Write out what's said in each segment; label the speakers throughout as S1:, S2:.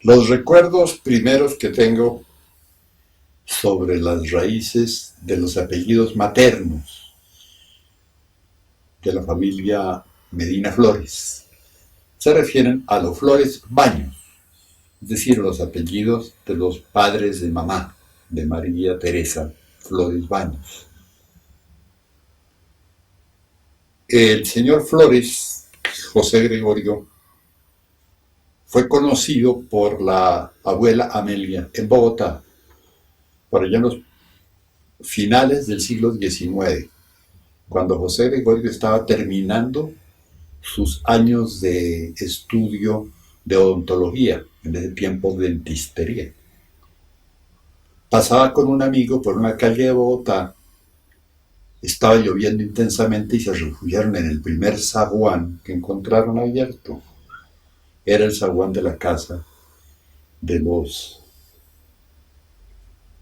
S1: Los recuerdos primeros que tengo sobre las raíces de los apellidos maternos de la familia Medina Flores se refieren a los Flores Baños, es decir, los apellidos de los padres de mamá, de María Teresa Flores Baños. El señor Flores, José Gregorio, fue conocido por la abuela Amelia en Bogotá, por allá en los finales del siglo XIX, cuando José Gregorio estaba terminando sus años de estudio de odontología, en ese tiempo dentistería. Pasaba con un amigo por una calle de Bogotá, estaba lloviendo intensamente y se refugiaron en el primer zaguán que encontraron abierto. Era el zaguán de la casa de los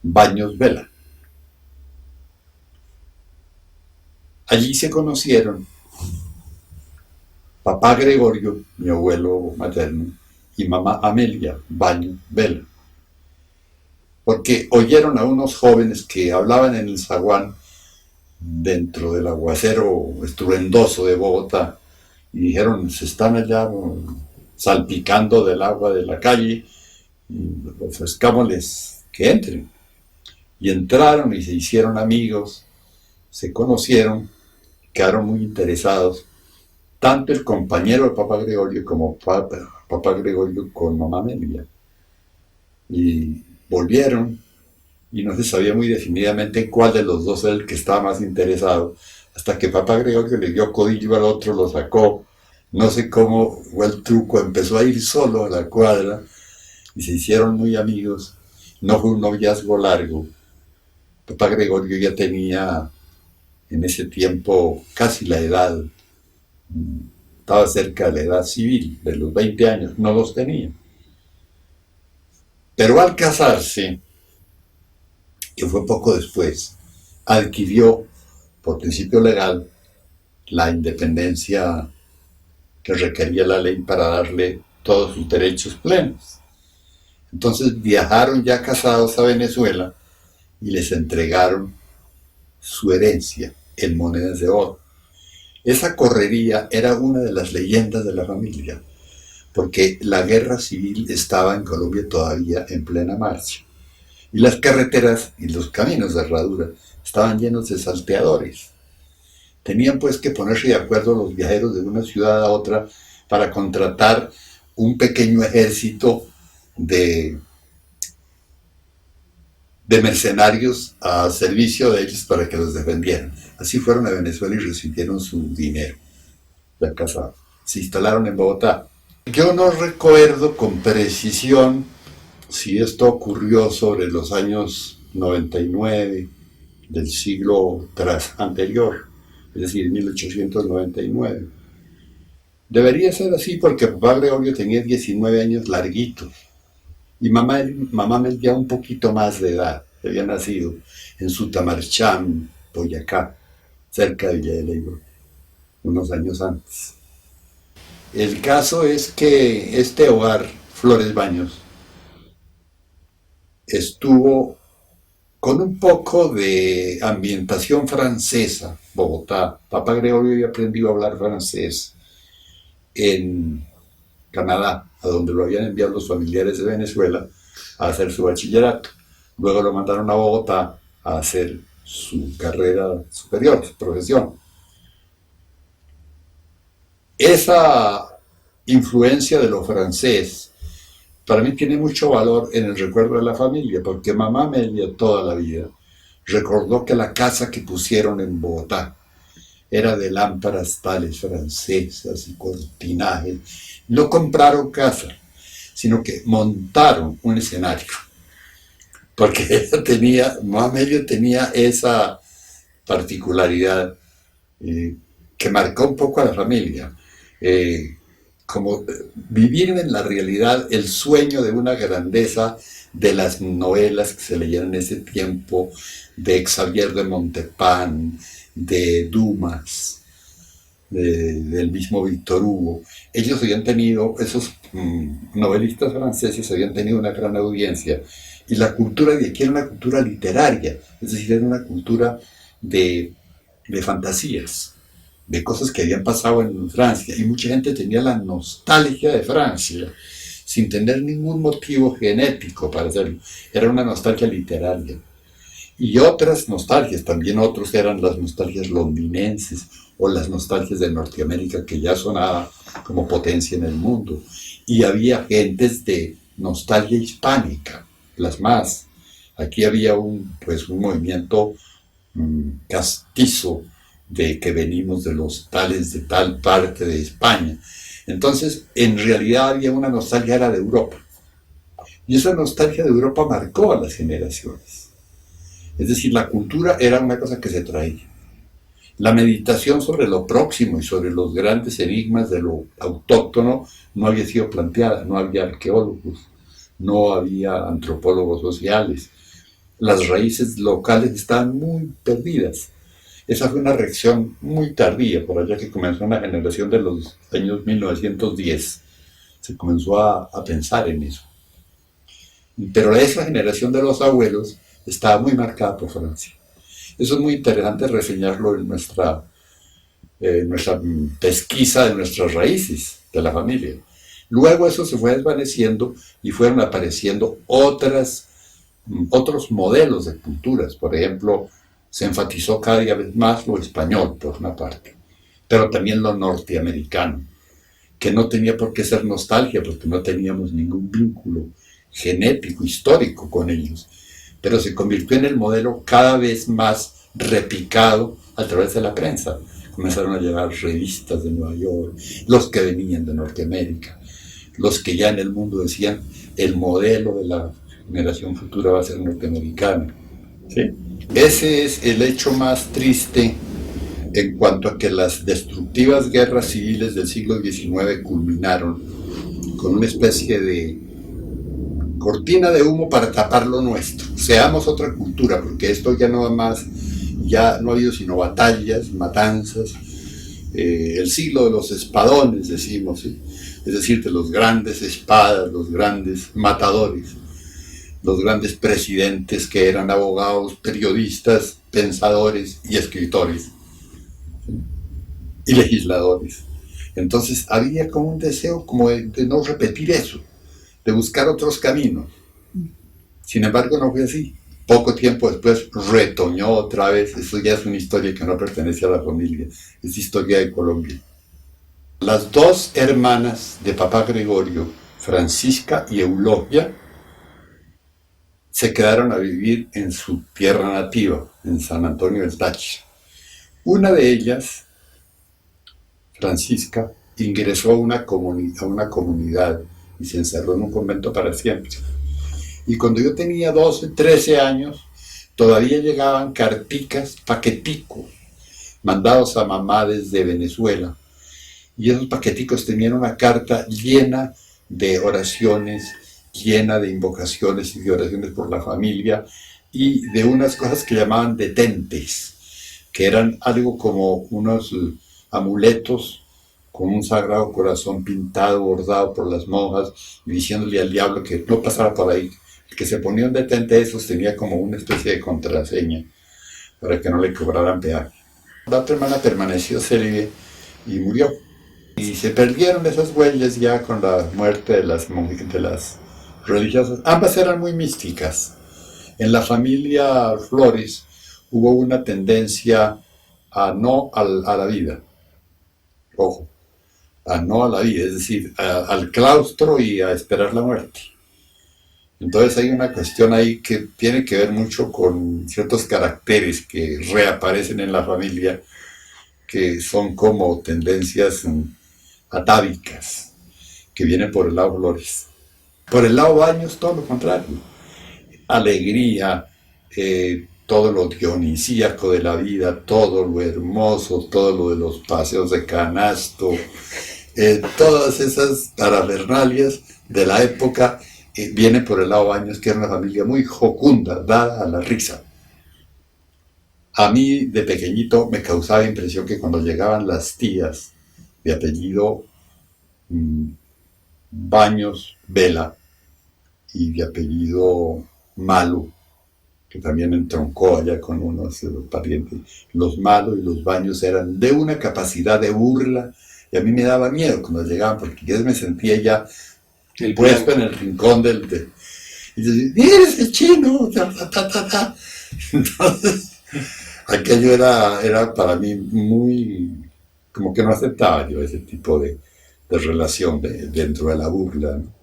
S1: Baños Vela. Allí se conocieron papá Gregorio, mi abuelo materno, y mamá Amelia Baños Vela, porque oyeron a unos jóvenes que hablaban en el zaguán dentro del aguacero estruendoso de Bogotá y dijeron, se están allá salpicando del agua de la calle, ofrezcámosles que entren. Y entraron y se hicieron amigos, se conocieron, quedaron muy interesados, tanto el compañero de papá Gregorio como papá Gregorio con mamá Amelia. Y volvieron y no se sabía muy definidamente cuál de los dos era el que estaba más interesado, hasta que papá Gregorio le dio codillo al otro, lo sacó, no sé cómo fue el truco, empezó a ir solo a la cuadra y se hicieron muy amigos, no fue un noviazgo largo. Papá Gregorio ya tenía en ese tiempo casi la edad, estaba cerca de la edad civil, de los 20 años, no los tenía. Pero al casarse, que fue poco después, adquirió, por principio legal, la independencia que requería la ley para darle todos sus derechos plenos. Entonces viajaron ya casados a Venezuela y les entregaron su herencia en monedas de oro. Esa correría era una de las leyendas de la familia, porque la guerra civil estaba en Colombia todavía en plena marcha. Y las carreteras y los caminos de herradura estaban llenos de salteadores. Tenían pues que ponerse de acuerdo los viajeros de una ciudad a otra para contratar un pequeño ejército de, de mercenarios a servicio de ellos para que los defendieran. Así fueron a Venezuela y recibieron su dinero. Ya casados. Se instalaron en Bogotá. Yo no recuerdo con precisión si esto ocurrió sobre los años 99 del siglo anterior, es decir, 1899. Debería ser así porque papá Gregorio tenía 19 años larguitos y mamá Melia un poquito más de edad. Había nacido en Sutamarchán, Boyacá, cerca de Villa de Leyva, unos años antes. El caso es que este hogar, Flores Baños, estuvo con un poco de ambientación francesa, Bogotá. Papá Gregorio había aprendido a hablar francés en Canadá, a donde lo habían enviado los familiares de Venezuela a hacer su bachillerato. Luego lo mandaron a Bogotá a hacer su carrera superior, su profesión. Esa influencia de lo francés para mí tiene mucho valor en el recuerdo de la familia, porque mamá Amelia toda la vida recordó que la casa que pusieron en Bogotá era de lámparas tales francesas y cortinajes. No compraron casa, sino que montaron un escenario, porque mamá Amelia tenía esa particularidad que marcó un poco a la familia. Como vivir en la realidad el sueño de una grandeza de las novelas que se leían en ese tiempo, de Xavier de Montepin, de Dumas. del mismo Víctor Hugo. Ellos habían tenido, esos novelistas franceses habían tenido una gran audiencia. Y la cultura de aquí era una cultura literaria, es decir, era una cultura de, de fantasías, de cosas que habían pasado en Francia. Y mucha gente tenía la nostalgia de Francia, sin tener ningún motivo genético para hacerlo. Era una nostalgia literaria. Y otras nostalgias, también otros eran las nostalgias londinenses o las nostalgias de Norteamérica, que ya sonaba como potencia en el mundo. Y había gentes de nostalgia hispánica, las más. Aquí había un movimiento castizo de que venimos de los tales de tal parte de España. Entonces, en realidad había una nostalgia era de Europa. Y esa nostalgia de Europa marcó a las generaciones. Es decir, la cultura era una cosa que se traía. La meditación sobre lo próximo y sobre los grandes enigmas de lo autóctono no había sido planteada, no había arqueólogos, no había antropólogos sociales. Las raíces locales estaban muy perdidas. Esa fue una reacción muy tardía, por allá que comenzó una generación de los años 1910. Se comenzó a pensar en eso. Pero esa generación de los abuelos estaba muy marcada por Francia. Eso es muy interesante reseñarlo en nuestra pesquisa de nuestras raíces de la familia. Luego eso se fue desvaneciendo y fueron apareciendo otros modelos de culturas. Por ejemplo, se enfatizó cada vez más lo español, por una parte, pero también lo norteamericano, que no tenía por qué ser nostalgia, porque no teníamos ningún vínculo genético, histórico con ellos, pero se convirtió en el modelo cada vez más replicado a través de la prensa. Comenzaron a llegar revistas de Nueva York, los que venían de Norteamérica, los que ya en el mundo decían el modelo de la generación futura va a ser norteamericana. ¿Sí? Ese es el hecho más triste en cuanto a que las destructivas guerras civiles del siglo XIX culminaron con una especie de cortina de humo para tapar lo nuestro. Seamos otra cultura, porque esto ya no va más, ya no ha habido sino batallas, matanzas, el siglo de los espadones, decimos, ¿sí? Es decir, de los grandes espadas, los grandes matadores, los grandes presidentes que eran abogados, periodistas, pensadores y escritores, ¿sí? Y legisladores. Entonces había como un deseo como de no repetir eso, de buscar otros caminos. Sin embargo, no fue así. Poco tiempo después retoñó otra vez. Eso ya es una historia que no pertenece a la familia, es historia de Colombia. Las dos hermanas de papá Gregorio, Francisca y Eulogia, se quedaron a vivir en su tierra nativa, en San Antonio del Táchira. Una de ellas, Francisca, ingresó a una comunidad y se encerró en un convento para siempre. Y cuando yo tenía 12, 13 años, todavía llegaban carticas, paqueticos, mandados a mamá desde Venezuela. Y esos paqueticos tenían una carta llena de oraciones, llena de invocaciones y de oraciones por la familia, y de unas cosas que llamaban detentes, que eran algo como unos amuletos con un sagrado corazón pintado, bordado por las monjas, y diciéndole al diablo que no pasara por ahí. El que se ponía un detente de esos tenía como una especie de contraseña para que no le cobraran peaje. La otra hermana permaneció célibe y murió. Y se perdieron esas huellas ya con la muerte de las religiosas. Ambas eran muy místicas. En la familia Flores hubo una tendencia a no a la vida. Ojo, a no a la vida, es decir, al claustro y a esperar la muerte. Entonces hay una cuestión ahí que tiene que ver mucho con ciertos caracteres que reaparecen en la familia, que son como tendencias atávicas, que vienen por el lado Flores. Por el lado Baños, todo lo contrario. Alegría, todo lo dionisíaco de la vida, todo lo hermoso, todo lo de los paseos de canasto, todas esas parafernalias de la época vienen por el lado Baños, que era una familia muy jocunda, dada a la risa. A mí de pequeñito me causaba impresión que cuando llegaban las tías de apellido mm, Baños Vela y de apellido Malo, que también entroncó allá con unos parientes, los Malos y los Baños eran de una capacidad de burla y a mí me daba miedo cuando llegaban porque yo me sentía ya
S2: El
S1: puesto
S2: blanco.
S1: en el rincón y yo decía, ¡eres el chino! Ta, ta, ta, ta, ta. Entonces, aquello era para mí muy, como que no aceptaba yo ese tipo de relación dentro de la burla, ¿no?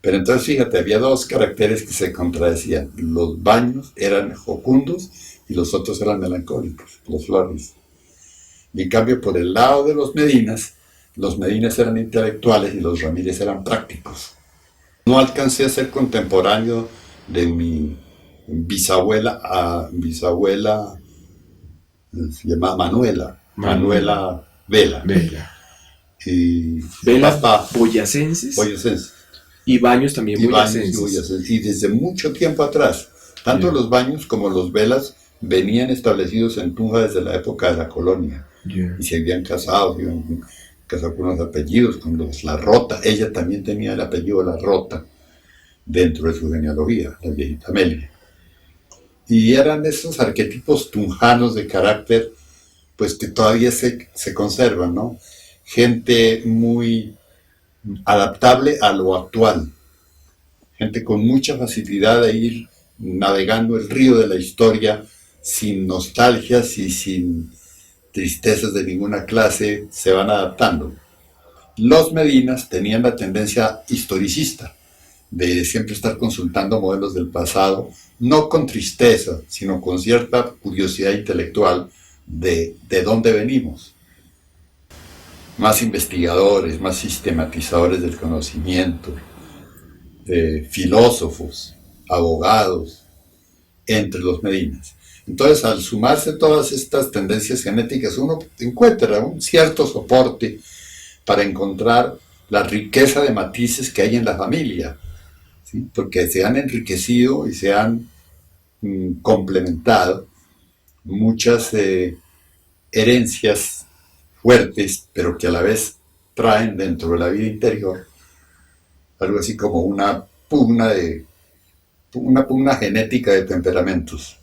S1: Pero entonces fíjate, había dos caracteres que se contradecían. Los Baños eran jocundos y los otros eran melancólicos, los Flores. Y en cambio, por el lado de los Medinas eran intelectuales y los Ramírez eran prácticos. No alcancé a ser contemporáneo de mi bisabuela se llamaba
S2: Manuela
S1: Manuela Vela.
S2: Vela.
S1: Y
S2: Velas
S1: papá,
S2: boyacenses
S1: boyacense,
S2: y baños también
S1: y Baños y
S2: boyacenses.
S1: boyacense. Y desde mucho tiempo atrás, tanto
S2: Yeah.
S1: los Baños como los Velas venían establecidos en Tunja desde la época de la colonia.
S2: Yeah.
S1: Y se habían casado, con los apellidos, con los La Rota. Ella también tenía el apellido La Rota dentro de su genealogía, la viejita Amelia. Y eran esos arquetipos tunjanos de carácter, pues que todavía se conservan, ¿no? Gente muy adaptable a lo actual, gente con mucha facilidad de ir navegando el río de la historia sin nostalgias y sin tristezas de ninguna clase, se van adaptando. Los Medinas tenían la tendencia historicista, de siempre estar consultando modelos del pasado, no con tristeza, sino con cierta curiosidad intelectual de dónde venimos. Más investigadores, más sistematizadores del conocimiento, filósofos, abogados, entre los Medinas. Entonces, al sumarse todas estas tendencias genéticas, uno encuentra un cierto soporte para encontrar la riqueza de matices que hay en la familia, ¿sí? Porque se han enriquecido y se han complementado muchas herencias fuertes, pero que a la vez traen dentro de la vida interior algo así como una pugna genética de temperamentos.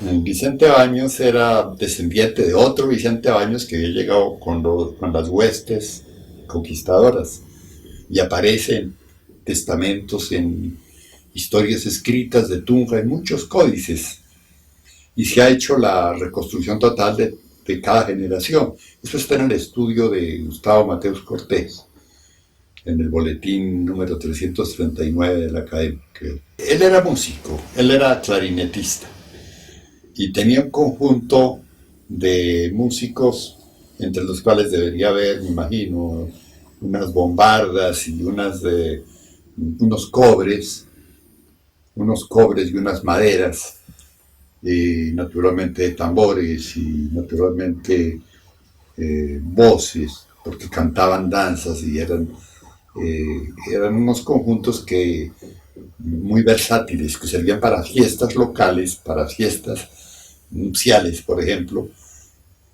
S1: Vicente Baños era descendiente de otro Vicente Baños que había llegado con las huestes conquistadoras y aparece en testamentos, en historias escritas de Tunja, en muchos códices, y se ha hecho la reconstrucción total de cada generación. Eso está en el estudio de Gustavo Mateus Cortés, en el boletín número 339 de la Academia. Él era músico, él era clarinetista, y tenía un conjunto de músicos, entre los cuales debería haber, me imagino, unas bombardas y unos cobres y unas maderas, y naturalmente tambores y naturalmente voces, porque cantaban danzas y eran unos conjuntos muy versátiles, que servían para fiestas locales, para fiestas nupciales, por ejemplo,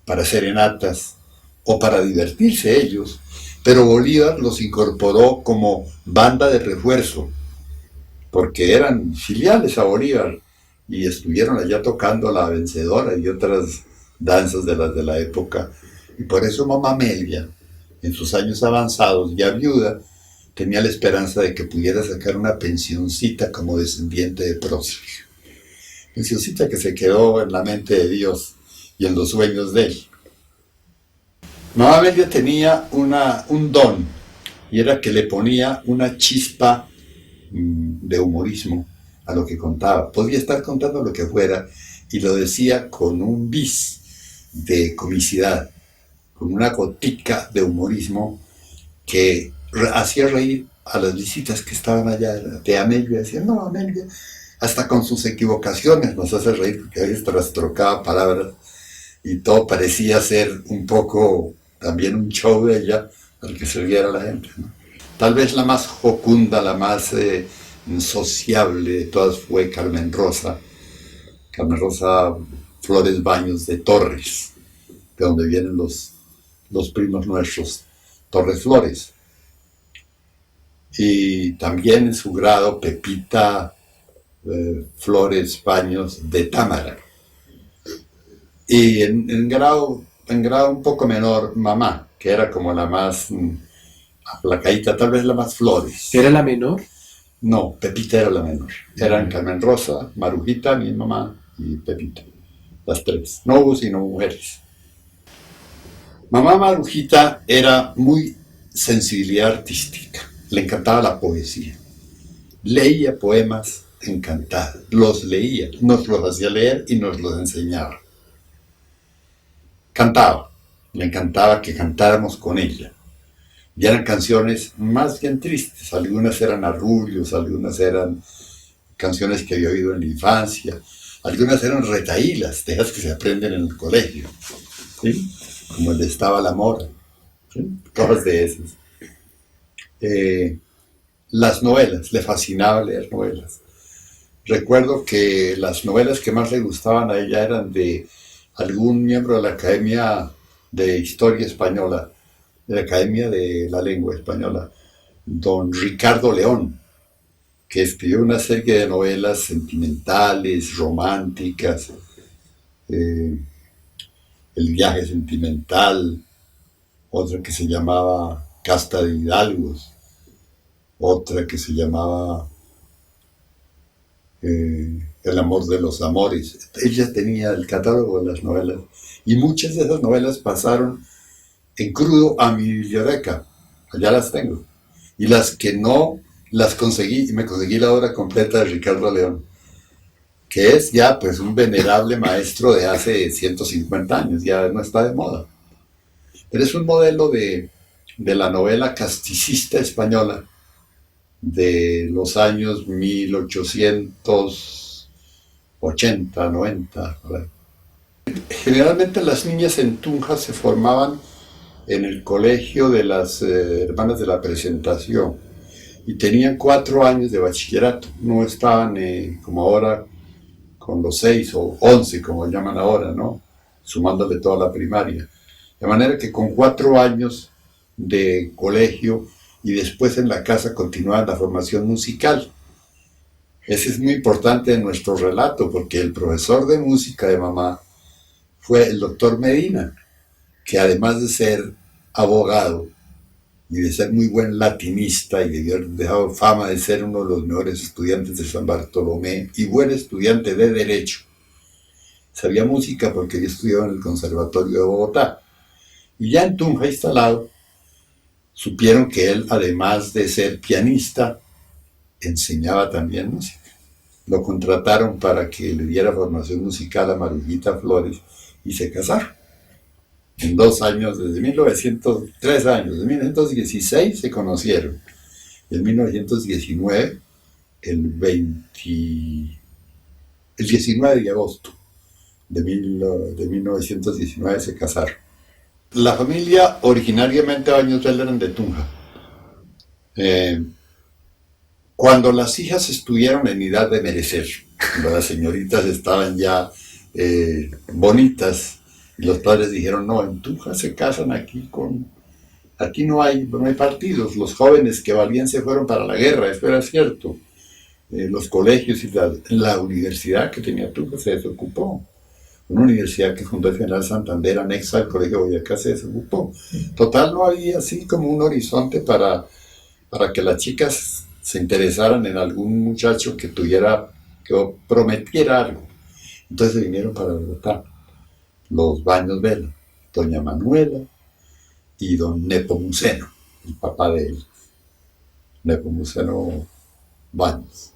S1: para serenatas o para divertirse ellos, pero Bolívar los incorporó como banda de refuerzo, porque eran filiales a Bolívar y estuvieron allá tocando La Vencedora y otras danzas de las de la época, y por eso Mamá Amelia, en sus años avanzados, ya viuda, tenía la esperanza de que pudiera sacar una pensioncita como descendiente de próceres. Pensioncita que se quedó en la mente de Dios y en los sueños de él. Mamá Amelia tenía un don, y era que le ponía una chispa de humorismo a lo que contaba. Podía estar contando lo que fuera y lo decía con un bis de comicidad, con una gotica de humorismo que hacía reír a las visitas que estaban allá de Amelia. Decían, no, Amelia, hasta con sus equivocaciones nos hace reír, porque a veces trastrocaba palabras y todo parecía ser un poco también un show de ella al que se viera la gente, ¿no? Tal vez la más jocunda, la más sociable de todas fue Carmen Rosa. Carmen Rosa Flores Baños de Torres, de donde vienen los primos nuestros, Torres Flores. Y también en su grado Pepita Flores Baños de Támara. Y en grado un poco menor, mamá, que era como la más aplacadita, tal vez la más Flores.
S2: ¿Era la menor?
S1: No, Pepita era la menor. Eran Carmen Rosa, Marujita, mi mamá y Pepita. Las tres. No hubo sino mujeres. Mamá Marujita era muy sensibilidad artística. Le encantaba la poesía. Leía poemas encantada. Los leía, nos los hacía leer y nos los enseñaba. Cantaba. Le encantaba que cantáramos con ella. Y eran canciones más bien tristes. Algunas eran arrullos, algunas eran canciones que había oído en la infancia. Algunas eran retahílas, de esas que se aprenden en el colegio. ¿Sí? Como el de Estaba la Mora. ¿Sí? Cosas de esas. Las novelas, le fascinaba leer novelas. Recuerdo que las novelas que más le gustaban a ella eran de algún miembro de la Academia de Historia Española, de la Academia de la Lengua Española, don Ricardo León, que escribió una serie de novelas sentimentales, románticas, El viaje sentimental, otra que se llamaba Casta de Hidalgos, otra que se llamaba El amor de los amores. Ella tenía el catálogo de las novelas y muchas de esas novelas pasaron en crudo a mi biblioteca. Allá las tengo. Y las que no las conseguí, y me conseguí la obra completa de Ricardo León, que es ya pues un venerable maestro de hace 150 años, ya no está de moda. Pero es un modelo de la novela casticista española de los años 1880, 90. Generalmente las niñas en Tunja se formaban en el colegio de las hermanas de la Presentación y tenían 4 años de bachillerato. No estaban como ahora con los 6 o 11, como llaman ahora, ¿no? Sumándole toda la primaria. De manera que con 4 años de colegio y después en la casa continuaban la formación musical. Ese es muy importante en nuestro relato, porque el profesor de música de mamá fue el doctor Medina, que además de ser abogado y de ser muy buen latinista y de haber dejado fama de ser uno de los mejores estudiantes de San Bartolomé y buen estudiante de Derecho, sabía música porque yo estudiaba en el Conservatorio de Bogotá. Y ya en Tunja instalado, supieron que él, además de ser pianista, enseñaba también música. Lo contrataron para que le diera formación musical a Marujita Flores y se casaron. En 2 años, desde 3 años, de 1916 se conocieron. En 1919, el 19 de agosto de 1919 se casaron. La familia originariamente Baños eran de Tunja. Cuando las hijas estuvieron en edad de merecer, cuando las señoritas estaban ya bonitas, y los padres dijeron, no, en Tunja se casan aquí no hay partidos, los jóvenes que valían se fueron para la guerra, eso era cierto. Los colegios y la universidad que tenía Tunja se desocupó. Una universidad que fundó el general Santander, anexa al Colegio Boyacá, se desocupó. Total, no había así como un horizonte para que las chicas se interesaran en algún muchacho que prometiera algo. Entonces se vinieron para Bogotá los Baños Vela, doña Manuela y don Nepomuceno, el papá de él, Nepomuceno Baños.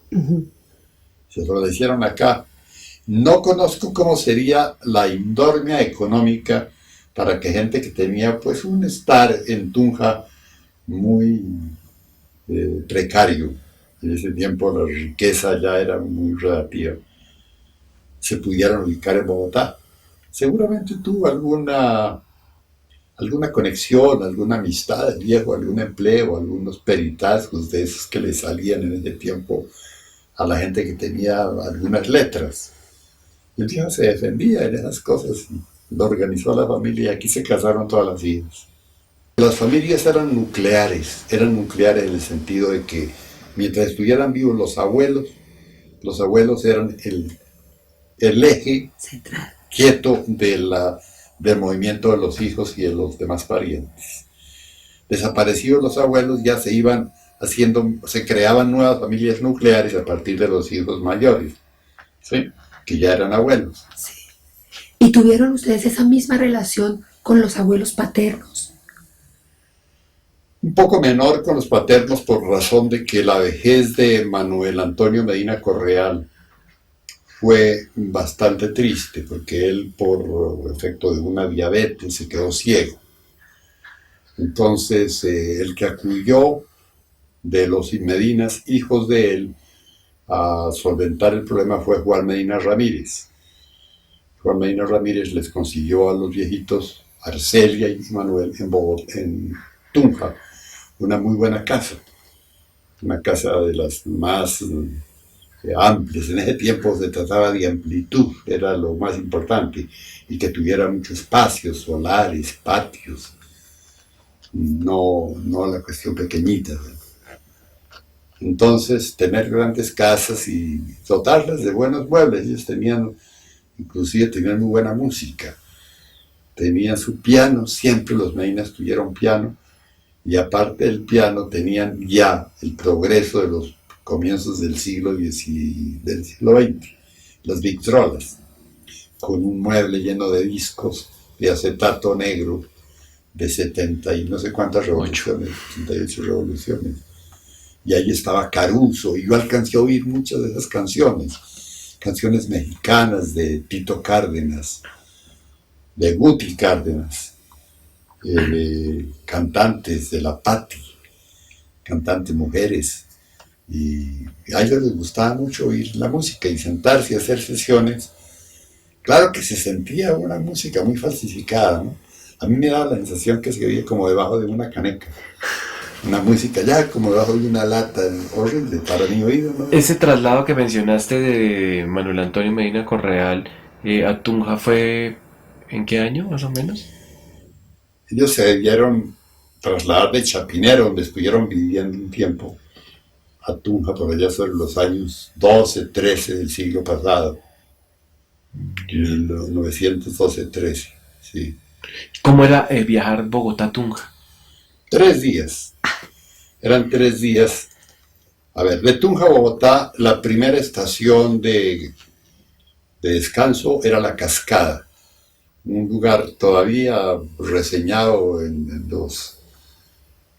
S1: Se lo hicieron acá. No conozco cómo sería la indormia económica para que gente que tenía pues un estar en Tunja muy precario, en ese tiempo la riqueza ya era muy relativa, se pudieran ubicar en Bogotá. Seguramente tuvo alguna conexión, alguna amistad del viejo, algún empleo, algunos peritazgos de esos que le salían en ese tiempo a la gente que tenía algunas letras. El viejo se defendía en esas cosas, lo organizó a la familia y aquí se casaron todas las hijas. Las familias eran nucleares en el sentido de que mientras estuvieran vivos los abuelos eran el eje
S3: Central.
S1: quieto del movimiento de los hijos y de los demás parientes. Desaparecidos los abuelos ya se creaban nuevas familias nucleares a partir de los hijos mayores, ¿sí? Que ya eran abuelos.
S3: Sí. ¿Y tuvieron ustedes esa misma relación con los abuelos paternos?
S1: Un poco menor con los paternos por razón de que la vejez de Manuel Antonio Medina Correal fue bastante triste, porque él por efecto de una diabetes se quedó ciego. Entonces el que acudió de los Medinas, hijos de él, a solventar el problema fue Juan Medina Ramírez. Juan Medina Ramírez les consiguió a los viejitos, Arcelia y Manuel, en Tunja, una muy buena casa. Una casa de las más amplias. En ese tiempo se trataba de amplitud, era lo más importante, y que tuviera muchos espacios, solares, patios. No la cuestión pequeñita. Entonces, tener grandes casas y dotarlas de buenos muebles. Ellos inclusive tenían muy buena música. Tenían su piano, siempre los Medinas tuvieron piano, y aparte del piano tenían ya el progreso de los comienzos del siglo XX, las Victrolas, con un mueble lleno de discos de acetato negro de 70 y no sé cuántas revoluciones, 78 revoluciones. Y ahí estaba Caruso, y yo alcancé a oír muchas de esas canciones mexicanas de Tito Cárdenas, de Guti Cárdenas, de cantantes de la Patti, cantantes mujeres, y a ellos les gustaba mucho oír la música y sentarse y hacer sesiones. Claro que se sentía una música muy falsificada, ¿no? A mí me daba la sensación que se oía como debajo de una caneca. Una música ya como debajo de una lata, horrible para mi oído, ¿no?
S2: Ese traslado que mencionaste de Manuel Antonio Medina Correal a Tunja fue ¿en qué año más o menos?
S1: Ellos se debieron trasladar de Chapinero, donde estuvieron viviendo un tiempo, a Tunja por allá sobre los años 12, 13 del siglo pasado, en los 912, 13, sí.
S2: ¿Cómo era viajar Bogotá-Tunja?
S1: 3 días, eran 3 días. A ver, de Tunja a Bogotá, la primera estación de descanso era La Cascada, un lugar todavía reseñado en los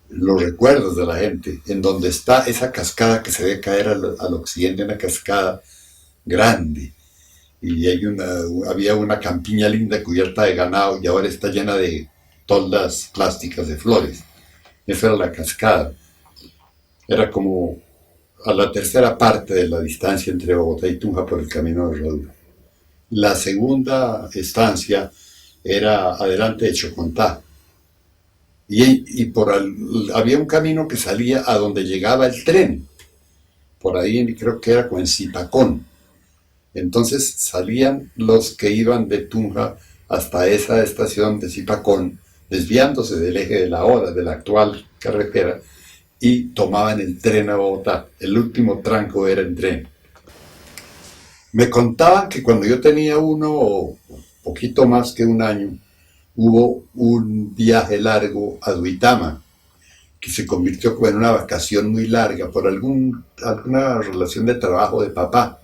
S1: recuerdos de la gente, en donde está esa cascada que se ve caer al occidente, una cascada grande, y había una campiña linda cubierta de ganado, y ahora está llena de toldas plásticas de flores. Esa era la cascada. Era como a la tercera parte de la distancia entre Bogotá y Tunja por el camino de Herradura. La segunda estancia era adelante de Chocontá. Había un camino que salía a donde llegaba el tren. Por ahí creo que era como en Zipacón. Entonces salían los que iban de Tunja hasta esa estación de Zipacón, desviándose del eje de la actual carretera, y tomaban el tren a Bogotá. El último tranco era en tren. Me contaban que cuando yo tenía poquito más que un año, hubo un viaje largo a Duitama, que se convirtió como en una vacación muy larga por alguna relación de trabajo de papá.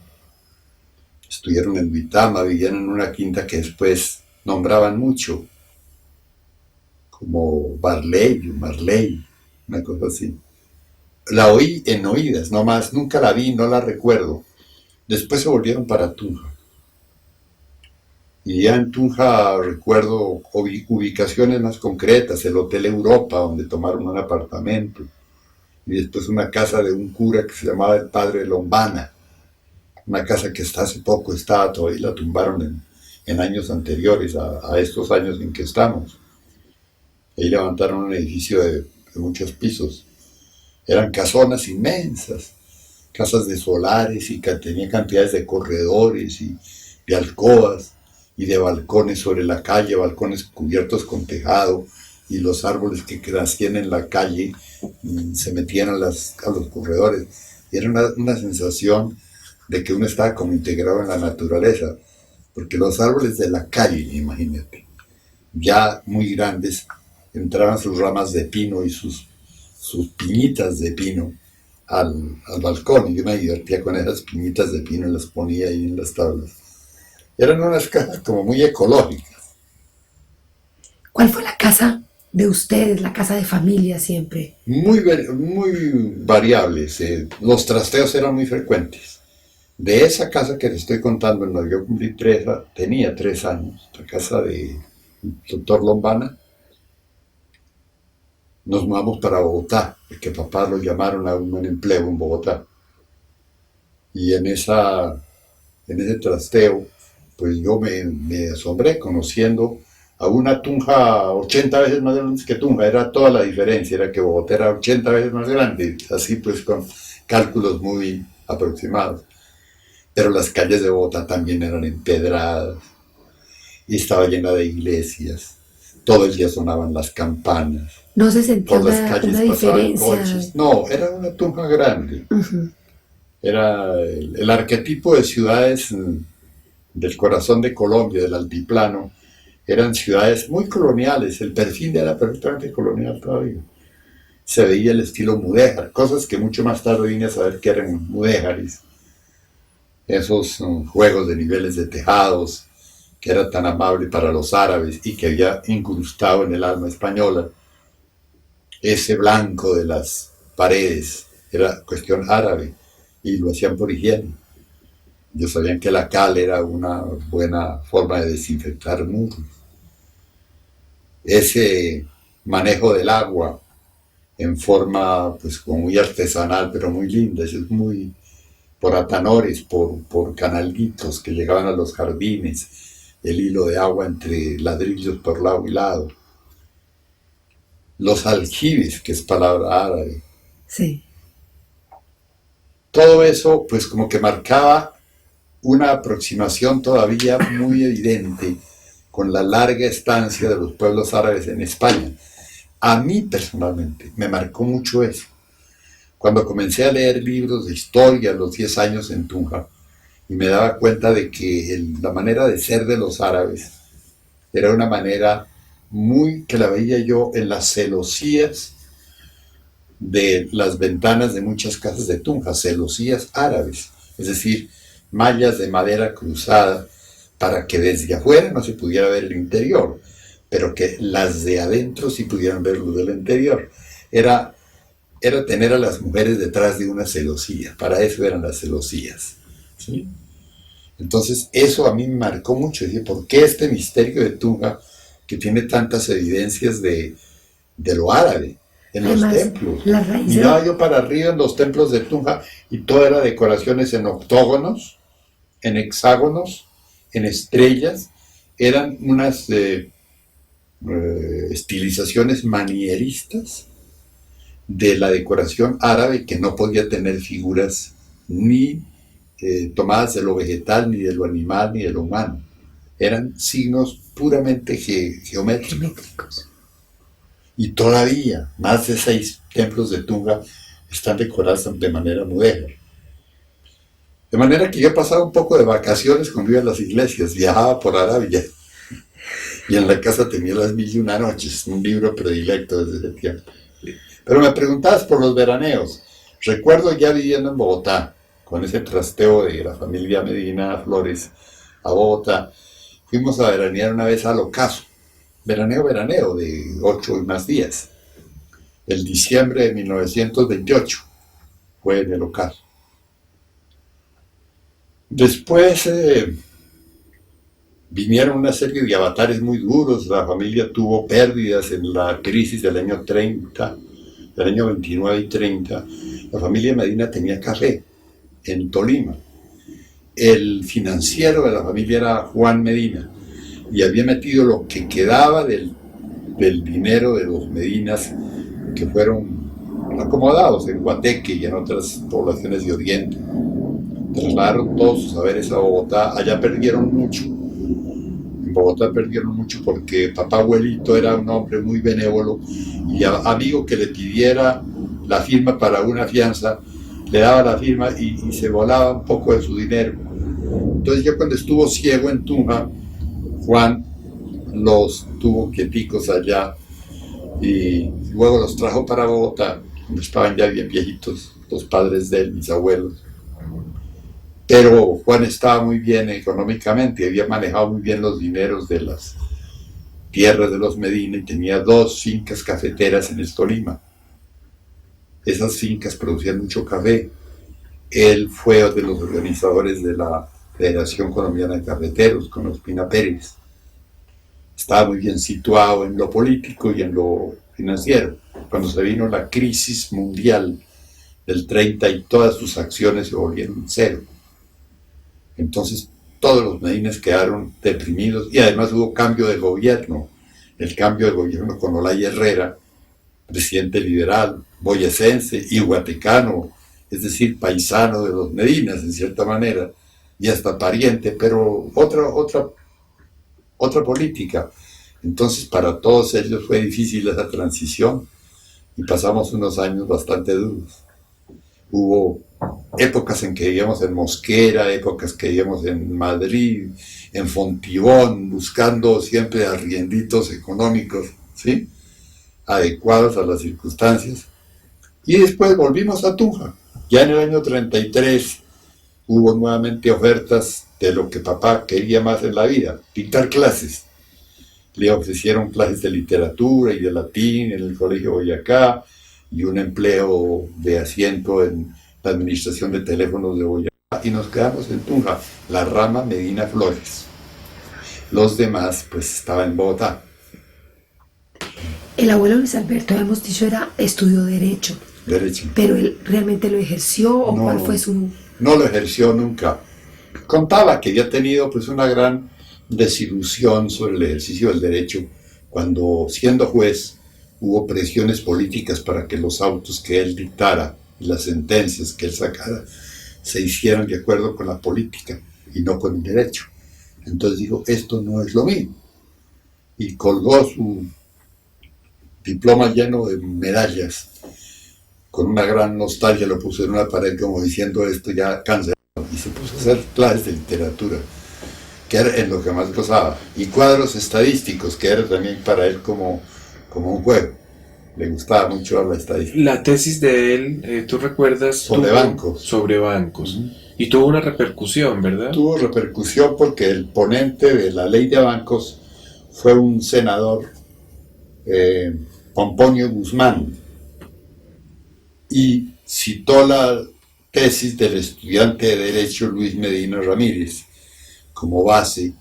S1: Estuvieron en Duitama, vivían en una quinta que después nombraban mucho, como Marley, una cosa así. La oí en oídas, nomás, nunca la vi, no la recuerdo. Después se volvieron para Tunja. Y ya en Tunja recuerdo ubicaciones más concretas, el Hotel Europa, donde tomaron un apartamento, y después una casa de un cura que se llamaba el Padre Lombana, una casa que hasta hace poco estaba, todavía la tumbaron en años anteriores a estos años en que estamos. Ahí levantaron un edificio de muchos pisos. Eran casonas inmensas, casas de solares, y tenía cantidades de corredores, y de alcobas y de balcones sobre la calle, balcones cubiertos con tejado, y los árboles que crecían en la calle se metían a los corredores. Y era una sensación de que uno estaba como integrado en la naturaleza, porque los árboles de la calle, imagínate, ya muy grandes, entraban sus ramas de pino y sus piñitas de pino al balcón, y yo me divertía con esas piñitas de pino y las ponía ahí en las tablas. Eran unas casas como muy ecológicas.
S3: ¿Cuál fue la casa de ustedes, la casa de familia siempre?
S1: Muy variables. Los trasteos eran muy frecuentes. De esa casa que te estoy contando, en la que yo tenía 3 años, la casa de doctor Lombana, nos mudamos para Bogotá, porque papá lo llamaron a un buen empleo en Bogotá. Y en ese trasteo, pues yo me asombré conociendo a una Tunja 80 veces más grande que Tunja. Era toda la diferencia, era que Bogotá era 80 veces más grande, así pues con cálculos muy aproximados. Pero las calles de Bogotá también eran empedradas y estaba llena de iglesias. Todo el día sonaban las campanas.
S3: No se sentía
S1: Por las
S3: una
S1: calles pasaban
S3: diferencia.
S1: coches. No, era una Tunja grande. Era el arquetipo de ciudades del corazón de Colombia, del altiplano. Eran ciudades muy coloniales. El perfil era perfectamente colonial todavía. Se veía el estilo mudéjar, cosas que mucho más tarde vine a saber que eran mudéjares. Esos juegos de niveles de tejados, que era tan amable para los árabes y que había incrustado en el alma española. Ese blanco de las paredes era cuestión árabe y lo hacían por higiene. Ellos sabían que la cal era una buena forma de desinfectar muros. Ese manejo del agua en forma pues como muy artesanal pero muy linda, eso es muy por atanores, por canalitos que llegaban a los jardines, el hilo de agua entre ladrillos por lado y lado. Los aljibes, que es palabra árabe.
S3: Sí.
S1: Todo eso pues como que marcaba una aproximación todavía muy evidente con la larga estancia de los pueblos árabes en España. A mí personalmente me marcó mucho eso. Cuando comencé a leer libros de historia a los 10 años en Tunja, y me daba cuenta de que la manera de ser de los árabes era una manera que la veía yo en las celosías de las ventanas de muchas casas de Tunja, celosías árabes, es decir, mallas de madera cruzada para que desde afuera no se pudiera ver el interior, pero que las de adentro sí pudieran ver lo del interior. Era tener a las mujeres detrás de una celosía, para eso eran las celosías, ¿sí? Entonces eso a mí me marcó mucho. Dije, ¿por qué este misterio de Tunja que tiene tantas evidencias de lo árabe en los
S3: Además,
S1: templos?
S3: la raíz de
S1: Miraba yo para arriba en los templos de Tunja y todo era decoraciones en octógonos, en hexágonos, en estrellas. Eran unas estilizaciones manieristas de la decoración árabe que no podía tener figuras ni tomadas de lo vegetal, ni de lo animal, ni de lo humano. Eran signos puramente geométricos. Y todavía más de 6 templos de Tunja están decorados de manera mudéjar. De manera que yo he pasado un poco de vacaciones cuando iba a las iglesias, viajaba por Arabia y en la casa tenía las 1001 noches, un libro predilecto desde ese tiempo. Pero me preguntabas por los veraneos. Recuerdo ya viviendo en Bogotá, con ese trasteo de la familia Medina Flores a Bogotá, fuimos a veranear una vez al Ocaso. Veraneo, de 8 y más días. El diciembre de 1928 fue en el Ocaso. Después vinieron una serie de avatares muy duros. La familia tuvo pérdidas en la crisis del año 30, del año 29 y 30. La familia Medina tenía café en Tolima. El financiero de la familia era Juan Medina y había metido lo que quedaba del dinero de los Medinas que fueron acomodados en Guateque y en otras poblaciones de Oriente. trasladaron todos sus saberes a Bogotá. Allá perdieron mucho. En Bogotá perdieron mucho porque papá abuelito era un hombre muy benévolo y amigo que le pidiera la firma para una fianza, le daba la firma y se volaba un poco de su dinero. Entonces ya cuando estuvo ciego en Tunja, Juan los tuvo quieticos allá y luego los trajo para Bogotá, donde estaban ya bien viejitos los padres de él, mis abuelos. Pero Juan estaba muy bien económicamente, había manejado muy bien los dineros de las tierras de los Medina y tenía 2 fincas cafeteras en el Tolima. Esas fincas producían mucho café. Él fue de los organizadores de la Federación Colombiana de Cafeteros con Ospina Pérez. Estaba muy bien situado en lo político y en lo financiero. Cuando se vino la crisis mundial del 30 y todas sus acciones se volvieron cero. Entonces todos los medines quedaron deprimidos y además hubo cambio de gobierno. El cambio de gobierno con Olaya Herrera, presidente liberal, boyacense y guatecano, es decir, paisano de los Medinas en cierta manera, y hasta pariente, pero otra política. Entonces para todos ellos fue difícil esa transición y pasamos unos años bastante duros. Hubo épocas en que vivíamos en Mosquera, épocas que vivíamos en Madrid, en Fontibón, buscando siempre arrienditos económicos, ¿sí?, adecuados a las circunstancias. Y después volvimos a Tunja. Ya en el año 33 hubo nuevamente ofertas de lo que papá quería más en la vida, dictar clases. Le ofrecieron clases de literatura y de latín en el Colegio Boyacá y un empleo de asiento en la administración de teléfonos de Boyacá y nos quedamos en Tunja, la rama Medina Flores. Los demás pues estaban en Bogotá.
S3: El abuelo Luis Alberto, hemos dicho, estudió Derecho.
S1: Derecho.
S3: ¿Pero él realmente lo ejerció o
S1: No,
S3: cuál fue su...?
S1: No lo ejerció nunca. Contaba que había tenido pues una gran desilusión sobre el ejercicio del derecho cuando, siendo juez, hubo presiones políticas para que los autos que él dictara y las sentencias que él sacara se hicieran de acuerdo con la política y no con el derecho. Entonces dijo, esto no es lo mío. Y colgó su diploma lleno de medallas. Con una gran nostalgia lo puso en una pared como diciendo, esto ya cancelado. Y se puso a hacer clases de literatura, que era en lo que más gozaba. Y cuadros estadísticos, que era también para él como un juego. Le gustaba mucho la estadística.
S2: La tesis de él, ¿tú recuerdas?
S1: Sobre bancos.
S2: Sobre bancos. Y tuvo una repercusión, ¿verdad?
S1: Tuvo repercusión porque el ponente de la ley de bancos fue un senador, Pomponio Guzmán, y citó la tesis del estudiante de Derecho Luis Medina Ramírez como base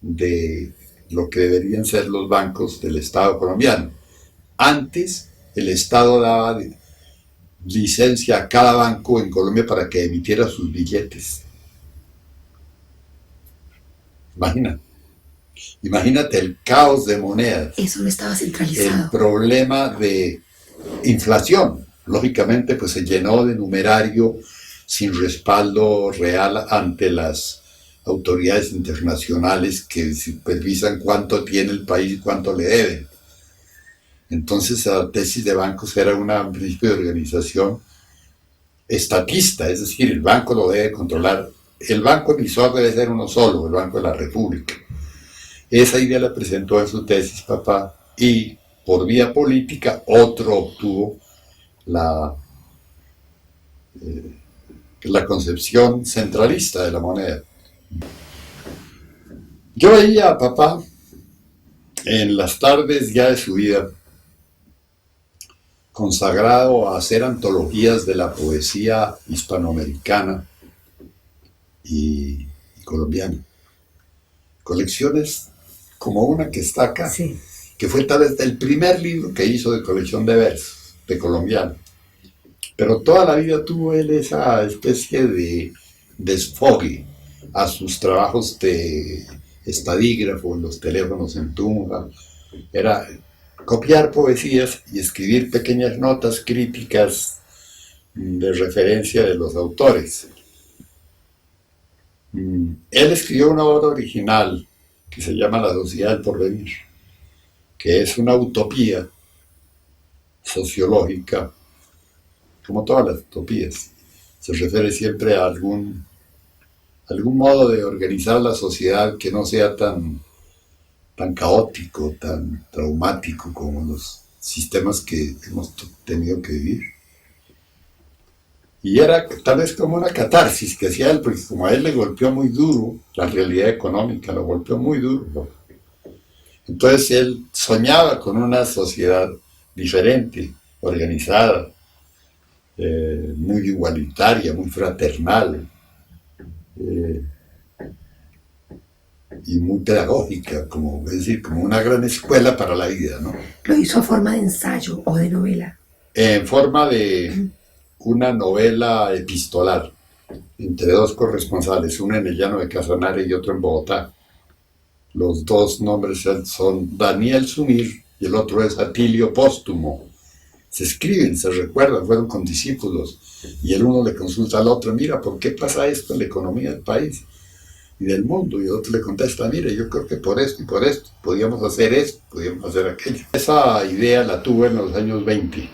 S1: de lo que deberían ser los bancos del Estado colombiano. Antes, el Estado daba licencia a cada banco en Colombia para que emitiera sus billetes. Imagínate el caos de monedas.
S3: Eso no estaba centralizado.
S1: El problema de inflación. Lógicamente, pues se llenó de numerario sin respaldo real ante las autoridades internacionales que supervisan cuánto tiene el país y cuánto le deben. Entonces la tesis de bancos era un principio de organización estatista, es decir, el banco lo debe controlar. El banco emisor debe ser uno solo, el Banco de la República. Esa idea la presentó en su tesis papá y por vía política otro obtuvo la concepción centralista de la moneda. Yo veía a papá en las tardes ya de su vida consagrado a hacer antologías de la poesía hispanoamericana y colombiana. Colecciones como una que está acá,
S3: Sí.
S1: que fue tal vez el primer libro que hizo de colección de versos, de colombiano. Pero toda la vida tuvo él esa especie de desfogue a sus trabajos de estadígrafo en los teléfonos en Tunja. Era copiar poesías y escribir pequeñas notas críticas de referencia de los autores. Él escribió una obra original que se llama La Sociedad del Porvenir, que es una utopía sociológica, como todas las utopías. Se refiere siempre a algún modo de organizar la sociedad que no sea tan caótico, tan traumático como los sistemas que hemos tenido que vivir. Y era tal vez como una catarsis que hacía él, porque como a él le golpeó muy duro la realidad económica, lo golpeó muy duro, ¿no? Entonces él soñaba con una sociedad diferente, organizada, muy igualitaria, muy fraternal, eh, y muy pedagógica, como, es decir, como una gran escuela para la vida, ¿no?
S3: ¿Lo hizo a forma de ensayo o de novela?
S1: En forma de una novela epistolar entre dos corresponsales, uno en el Llano de Casanare y otro en Bogotá. Los dos nombres son Daniel Sumir y el otro es Atilio Póstumo. Se escriben, se recuerdan, fueron condiscípulos y el uno le consulta al otro, mira, ¿por qué pasa esto en la economía del país y del mundo? Y el otro le contesta, mire, yo creo que por esto y por esto, podíamos hacer esto, podíamos hacer aquello. Esa idea la tuve en los años 20,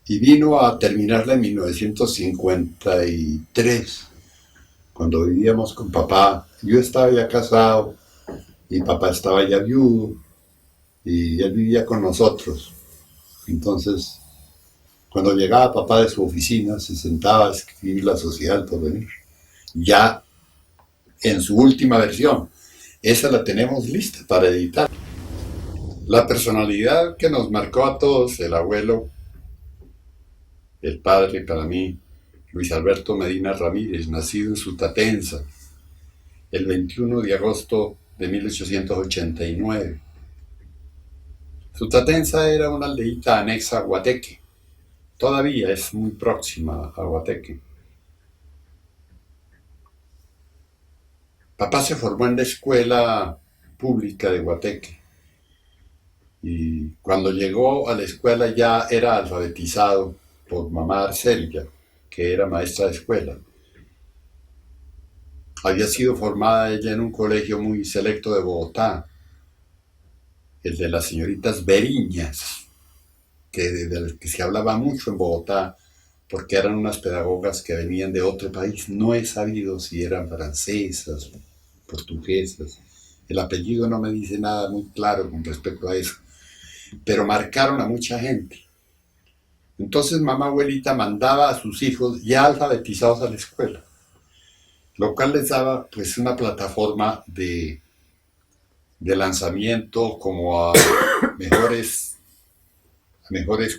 S1: y vino a terminarla en 1953, cuando vivíamos con papá. Yo estaba ya casado, mi papá estaba ya viudo, y él vivía con nosotros. Entonces, cuando llegaba papá de su oficina, se sentaba a escribir La Sociedad del Porvenir, ya en su última versión. Esa la tenemos lista para editar. La personalidad que nos marcó a todos, el abuelo, el padre para mí, Luis Alberto Medina Ramírez, nacido en Sutatenza, el 21 de agosto de 1889. Sutatenza era una aldeíta anexa a Guateque. Todavía es muy próxima a Guateque. Papá se formó en la escuela pública de Guateque y cuando llegó a la escuela ya era alfabetizado por mamá Arcelia, que era maestra de escuela. Había sido formada ella en un colegio muy selecto de Bogotá, el de las señoritas Beriñas, del que se hablaba mucho en Bogotá, porque eran unas pedagogas que venían de otro país. No he sabido si eran francesas, portuguesas. El apellido no me dice nada muy claro con respecto a eso, pero marcaron a mucha gente. Entonces mamá abuelita mandaba a sus hijos ya alfabetizados a la escuela, lo cual les daba pues una plataforma de lanzamiento como a mejores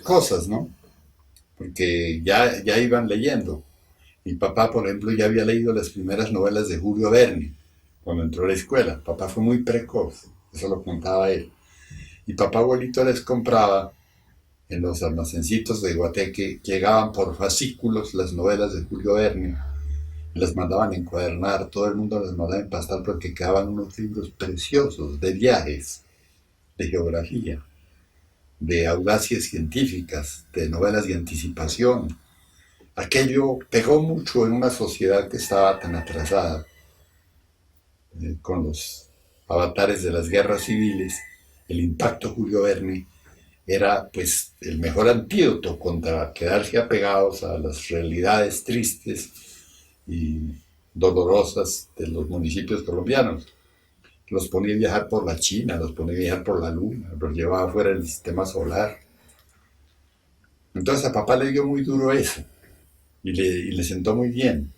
S1: cosas, ¿no? Porque ya iban leyendo. Mi papá, por ejemplo, ya había leído las primeras novelas de Julio Verne cuando entró a la escuela. Papá fue muy precoz, eso lo contaba él. Y papá abuelito les compraba en los almacencitos de Guateque, llegaban por fascículos las novelas de Julio Verne, les mandaban encuadernar, todo el mundo les mandaba empastar porque quedaban unos libros preciosos de viajes, de geografía, de audacias científicas, de novelas de anticipación. Aquello pegó mucho en una sociedad que estaba tan atrasada, con los avatares de las guerras civiles. El impacto Julio Verne era pues el mejor antídoto contra quedarse apegados a las realidades tristes y dolorosas de los municipios colombianos. Los ponía a viajar por la China, los ponía a viajar por la Luna, los llevaba fuera del sistema solar. Entonces a papá le dio muy duro eso y le sentó muy bien,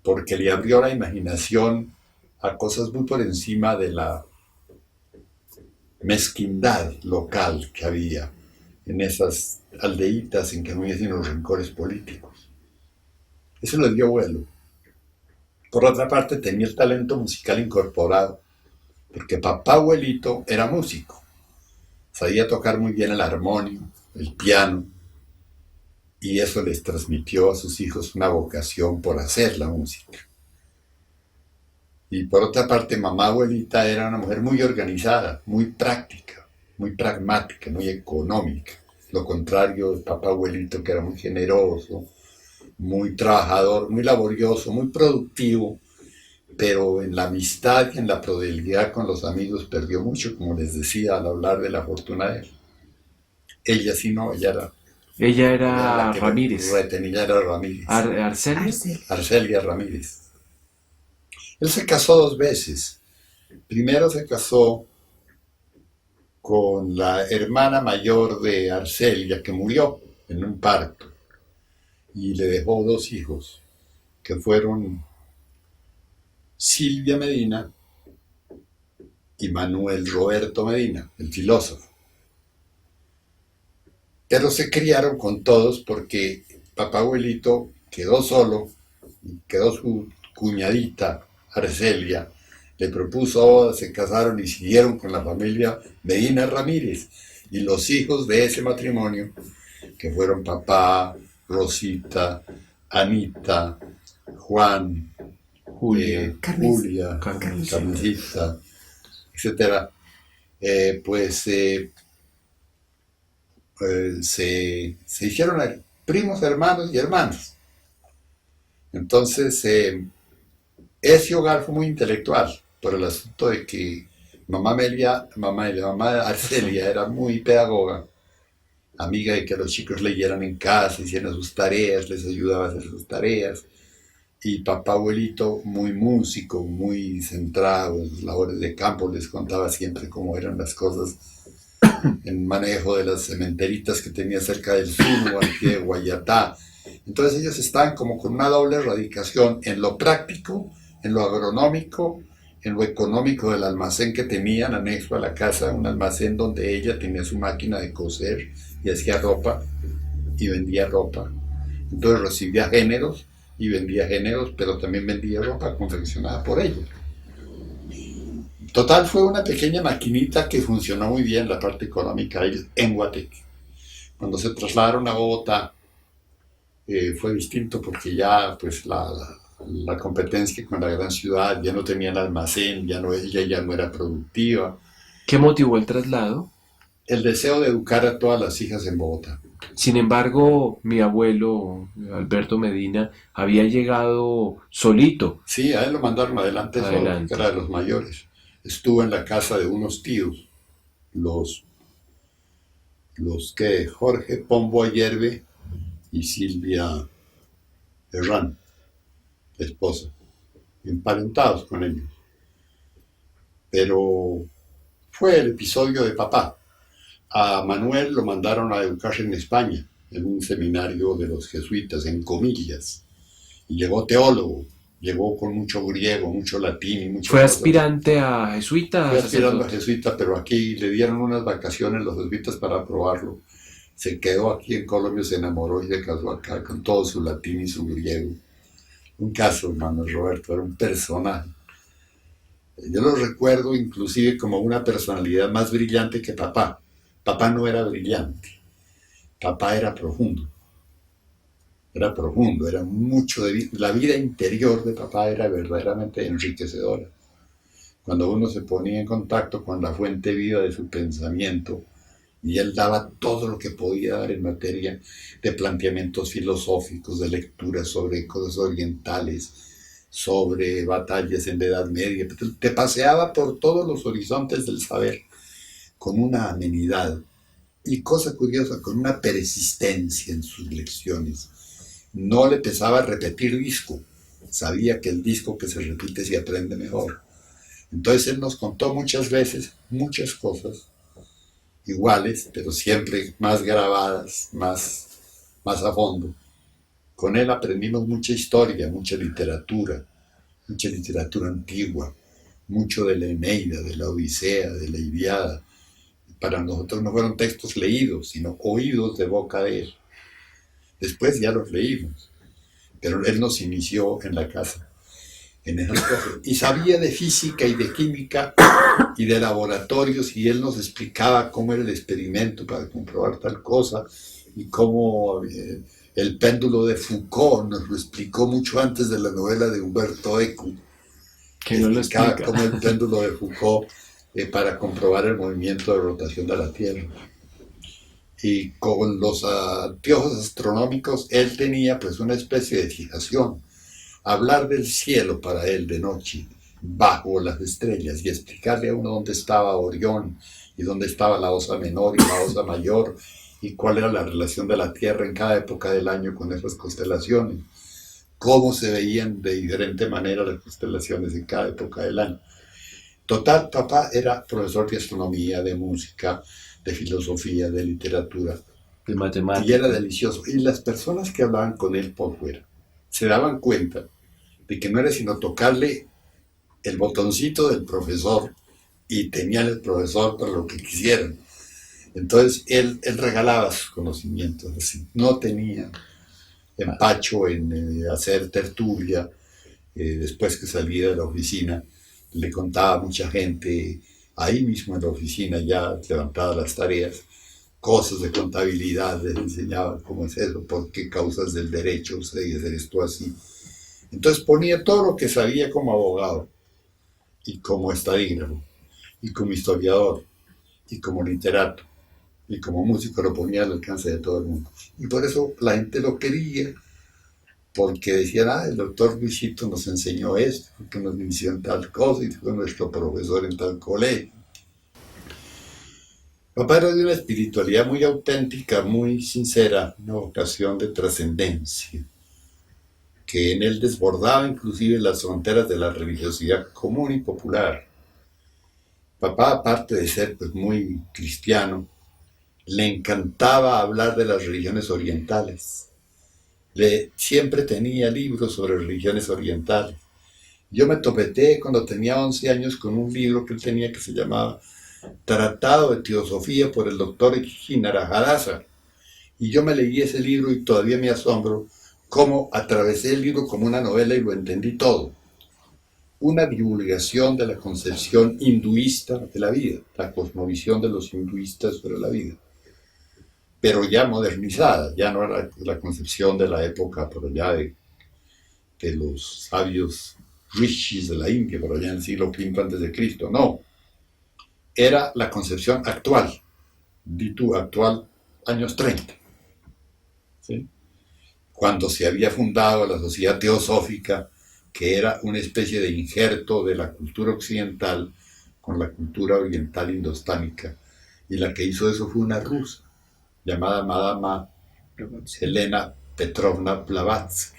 S1: porque le abrió la imaginación a cosas muy por encima de la mezquindad local que había en esas aldeitas en que no había sino rencores políticos. Eso le dio vuelo. Por otra parte, tenía el talento musical incorporado, porque papá abuelito era músico. Sabía tocar muy bien el armonio, el piano, y eso les transmitió a sus hijos una vocación por hacer la música. Y por otra parte, mamá abuelita era una mujer muy organizada, muy práctica, muy pragmática, muy económica. Lo contrario de papá abuelito, que era muy generoso, muy trabajador, muy laborioso, muy productivo, pero en la amistad y en la prodigalidad con los amigos perdió mucho, como les decía al hablar de la fortuna de él. Ella sí no,
S2: Ella
S1: ella era la
S2: era
S1: que
S2: Ramírez.
S1: retenía, era Ramírez,
S2: ¿Arcelia?
S3: Arcelia.
S1: Arcelia Ramírez. Él se casó 2 veces. Primero se casó con la hermana mayor de Arcelia, que murió en un parto, y le dejó 2 hijos, que fueron Silvia Medina y Manuel Roberto Medina, el filósofo. Pero se criaron con todos porque papá abuelito quedó solo, y quedó su cuñadita Arcelia, le propuso boda, se casaron y siguieron con la familia Medina Ramírez. Y los hijos de ese matrimonio, que fueron papá, Rosita, Anita, Juan,
S2: Julia.
S1: Julia,
S2: Carmencita.
S1: Carmencita, etcétera, pues se hicieron primos, hermanos y hermanos. Entonces, ese hogar fue muy intelectual por el asunto de que mamá mamá Arcelia era muy pedagoga, amiga de que los chicos leyeran en casa, hicieran sus tareas, les ayudaba a hacer sus tareas. Y papá abuelito, muy músico, muy centrado en sus labores de campo, les contaba siempre cómo eran las cosas en manejo de las cementeritas que tenía cerca del Zuno, al pie de Guayatá. Entonces ellos estaban como con una doble radicación en lo práctico, en lo agronómico, en lo económico del almacén que tenían anexo a la casa, un almacén donde ella tenía su máquina de coser y hacía ropa y vendía ropa. Entonces recibía géneros y vendía géneros, pero también vendía ropa confeccionada por ella. Total, fue una pequeña maquinita que funcionó muy bien la parte económica en Guateque. Cuando se trasladaron a Bogotá, fue distinto porque ya pues la competencia con la gran ciudad, ya no tenían almacén, ella ya no era productiva.
S2: ¿Qué motivó el traslado?
S1: El deseo de educar a todas las hijas en Bogotá.
S2: Sin embargo, mi abuelo, Alberto Medina, había llegado solito.
S1: Sí, a él lo mandaron adelante solo, que era de los mayores. Estuvo en la casa de unos tíos, los que Jorge Pombo Ayerbe y Silvia Herrán, la esposa, emparentados con ellos. Pero fue el episodio de papá. A Manuel lo mandaron a educarse en España, en un seminario de los jesuitas, en comillas, y llegó teólogo, llegó con mucho griego, mucho latín y muchas
S2: ¿Fue
S1: cosas.
S2: aspirante a jesuita?
S1: Fue aspirando a jesuita, pero aquí le dieron unas vacaciones los jesuitas para probarlo. Se quedó aquí en Colombia, se enamoró y se casó acá con todo su latín y su griego. Un caso, hermano Roberto, era un personaje. Yo lo recuerdo inclusive como una personalidad más brillante que papá. Papá no era brillante, papá era profundo. Era mucho de vida. La vida interior de papá era verdaderamente enriquecedora. Cuando uno se ponía en contacto con la fuente viva de su pensamiento, y él daba todo lo que podía dar en materia de planteamientos filosóficos, de lecturas sobre cosas orientales, sobre batallas en la Edad Media. Te paseaba por todos los horizontes del saber con una amenidad y, cosa curiosa, con una persistencia en sus lecciones. No le pesaba repetir disco, sabía que el disco que se repite se aprende mejor. Entonces él nos contó muchas veces muchas cosas iguales, pero siempre más grabadas, más a fondo. Con él aprendimos mucha historia, mucha literatura antigua, mucho de la Eneida, de la Odisea, de la Ilíada. Para nosotros no fueron textos leídos, sino oídos de boca de él. Después ya los leímos, pero él nos inició en la casa, en esas cosas. Y sabía de física y de química y de laboratorios, y él nos explicaba cómo era el experimento para comprobar tal cosa, y cómo el péndulo de Foucault nos lo explicó mucho antes de la novela de Umberto Eco,
S2: que no lo explica.
S1: Cómo el péndulo de Foucault para comprobar el movimiento de rotación de la Tierra. Y con los anteojos astronómicos él tenía pues una especie de fijación. Hablar del cielo para él de noche, bajo las estrellas, y explicarle a uno dónde estaba Orión y dónde estaba la Osa Menor y la Osa Mayor y cuál era la relación de la Tierra en cada época del año con esas constelaciones, cómo se veían de diferente manera las constelaciones en cada época del año. Total, papá era profesor de astronomía, de música, de filosofía, de literatura,
S2: De
S1: y era
S2: matemática.
S1: delicioso. Y las personas que hablaban con él por fuera se daban cuenta de que no era sino tocarle el botoncito del profesor y tenían el profesor para lo que quisieran. Entonces él regalaba sus conocimientos, así. No tenía empacho en hacer tertulia. Después que salía de la oficina, le contaba a mucha gente, ahí mismo en la oficina, ya levantadas las tareas, cosas de contabilidad, les enseñaba cómo es eso, por qué causas del derecho usted debe hacer esto así. Entonces ponía todo lo que sabía como abogado, y como estadígrafo, y como historiador, y como literato, y como músico, lo ponía al alcance de todo el mundo. Y por eso la gente lo quería, porque decían, el doctor Luisito nos enseñó esto, que nos inició en tal cosa, y fue nuestro profesor en tal colegio. Papá era de una espiritualidad muy auténtica, muy sincera, una vocación de trascendencia, que en él desbordaba inclusive las fronteras de la religiosidad común y popular. Papá, aparte de ser pues muy cristiano, le encantaba hablar de las religiones orientales. Siempre tenía libros sobre religiones orientales. Yo me topeté cuando tenía 11 años con un libro que él tenía que se llamaba Tratado de Teosofía por el doctor Jinarajadasa. Y yo me leí ese libro y todavía me asombro cómo atravesé el libro como una novela y lo entendí todo. Una divulgación de la concepción hinduista de la vida, la cosmovisión de los hinduistas sobre la vida, pero ya modernizada, ya no era la concepción de la época por allá de los sabios rishis de la India, por allá en el siglo V antes de Cristo, no, era la concepción actual, di tú, actual, años 30, ¿sí? Cuando se había fundado la Sociedad Teosófica, que era una especie de injerto de la cultura occidental con la cultura oriental indostánica, y la que hizo eso fue una rusa llamada Madama Helena Petrovna Blavatsky,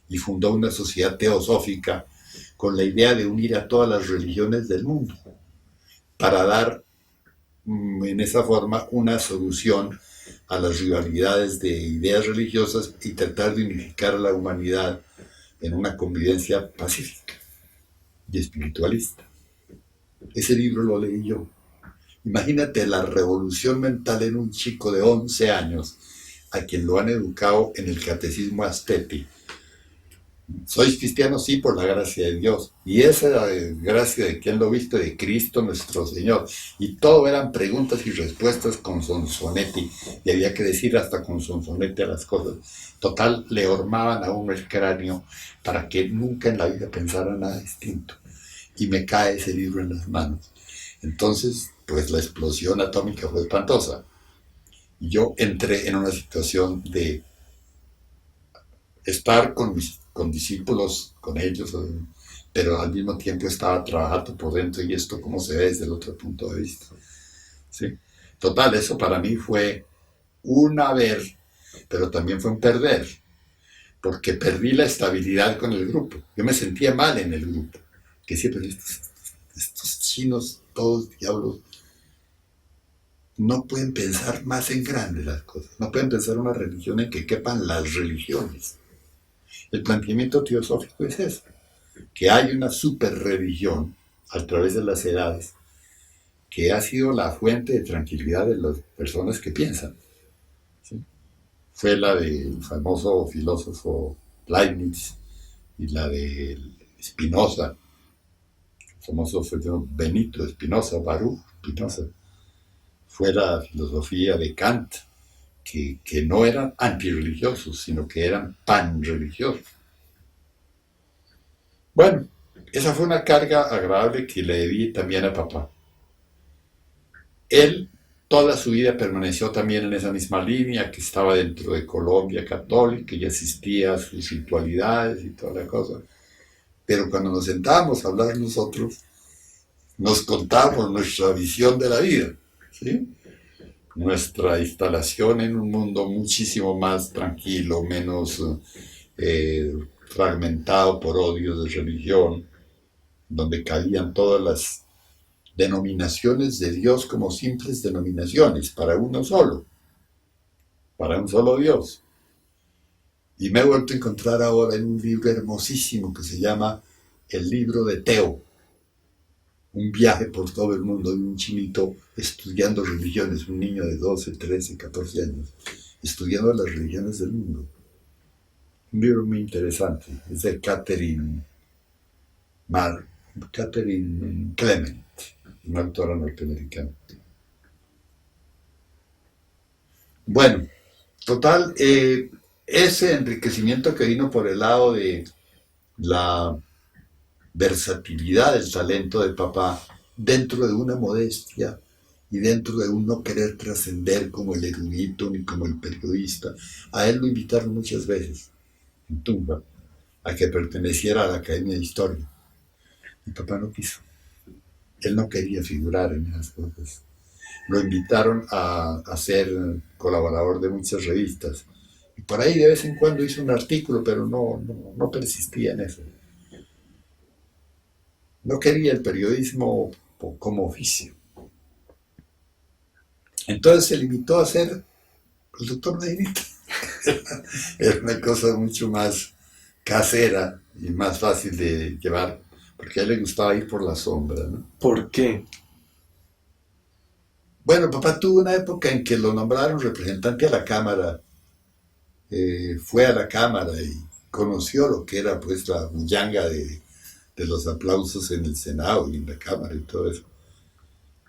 S1: y fundó una sociedad teosófica con la idea de unir a todas las religiones del mundo para dar en esa forma una solución a las rivalidades de ideas religiosas y tratar de unificar a la humanidad en una convivencia pacífica y espiritualista. Ese libro lo leí yo. Imagínate la revolución mental en un chico de 11 años a quien lo han educado en el catecismo Asteti. Sois cristianos, sí, por la gracia de Dios. Y esa gracia de quien lo viste, de Cristo nuestro Señor. Y todo eran preguntas y respuestas con sonsonete. Y había que decir hasta con sonsonete a las cosas. Total, le hormaban a uno el cráneo para que nunca en la vida pensara nada distinto. Y me cae ese libro en las manos. Entonces, pues la explosión atómica fue espantosa. Y yo entré en una situación de estar con discípulos, con ellos, pero al mismo tiempo estaba trabajando por dentro y esto cómo se ve desde el otro punto de vista. ¿Sí? Total, eso para mí fue un haber, pero también fue un perder, porque perdí la estabilidad con el grupo. Yo me sentía mal en el grupo, que siempre estos chinos, todos diablos, no pueden pensar más en grande las cosas, no pueden pensar una religión en que quepan las religiones. El planteamiento teosófico es eso, que hay una super religión a través de las edades que ha sido la fuente de tranquilidad de las personas que piensan. ¿Sí? Fue la del famoso filósofo Leibniz y la de Spinoza, el famoso Benito Spinoza, Baruch Spinoza. Fue la filosofía de Kant, que no eran antirreligiosos, sino que eran panreligiosos. Bueno, esa fue una carga agradable que le debí también a papá. Él toda su vida permaneció también en esa misma línea, que estaba dentro de Colombia católica y asistía a sus ritualidades y toda la cosa. Pero cuando nos sentábamos a hablar nosotros, nos contábamos nuestra visión de la vida, ¿sí? Nuestra instalación en un mundo muchísimo más tranquilo, menos fragmentado por odios de religión, donde cabían todas las denominaciones de Dios como simples denominaciones, para un solo Dios. Y me he vuelto a encontrar ahora en un libro hermosísimo que se llama El libro de Teo, un viaje por todo el mundo de un chinito estudiando religiones, un niño de 12, 13, 14 años, estudiando las religiones del mundo. Un libro muy interesante, es de Catherine Clement, una autora norteamericana. Bueno, total, ese enriquecimiento que vino por el lado de la versatilidad del talento de papá, dentro de una modestia y dentro de un no querer trascender como el erudito ni como el periodista. A él lo invitaron muchas veces, en Tumba, a que perteneciera a la Academia de Historia. Mi papá no quiso. Él no quería figurar en esas cosas. Lo invitaron a ser colaborador de muchas revistas. Y por ahí de vez en cuando hizo un artículo, pero no persistía en eso. No quería el periodismo como oficio. Entonces se limitó a ser el doctor Medinita. Era una cosa mucho más casera y más fácil de llevar, porque a él le gustaba ir por la sombra, ¿no?
S2: ¿Por qué?
S1: Bueno, papá tuvo una época en que lo nombraron representante a la Cámara, fue a la Cámara y conoció lo que era pues la bullanga de los aplausos en el Senado y en la Cámara y todo eso.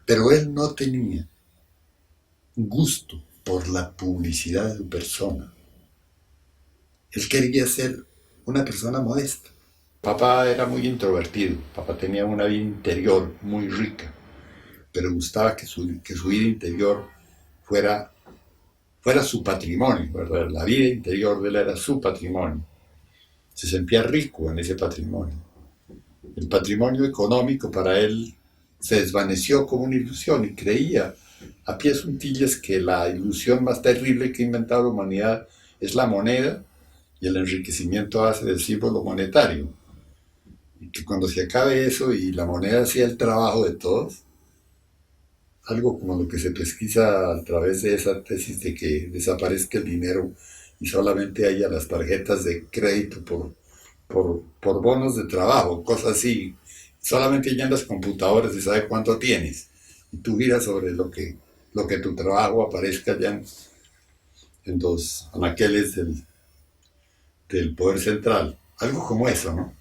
S1: Pero él no tenía gusto por la publicidad de su persona. Él quería ser una persona modesta. Papá era muy introvertido, papá tenía una vida interior muy rica, pero gustaba que su vida interior fuera su patrimonio, ¿verdad? La vida interior de él era su patrimonio. Se sentía rico en ese patrimonio. El patrimonio económico para él se desvaneció como una ilusión y creía a pies juntillas que la ilusión más terrible que ha inventado la humanidad es la moneda y el enriquecimiento a base del símbolo monetario. Y que cuando se acabe eso y la moneda sea el trabajo de todos, algo como lo que se pesquisa a través de esa tesis de que desaparezca el dinero y solamente haya las tarjetas de crédito por bonos de trabajo, cosas así. Solamente ya en las computadoras se sabe cuánto tienes. Y tú giras sobre lo que tu trabajo aparezca ya en los anaqueles del poder central. Algo como eso, ¿no?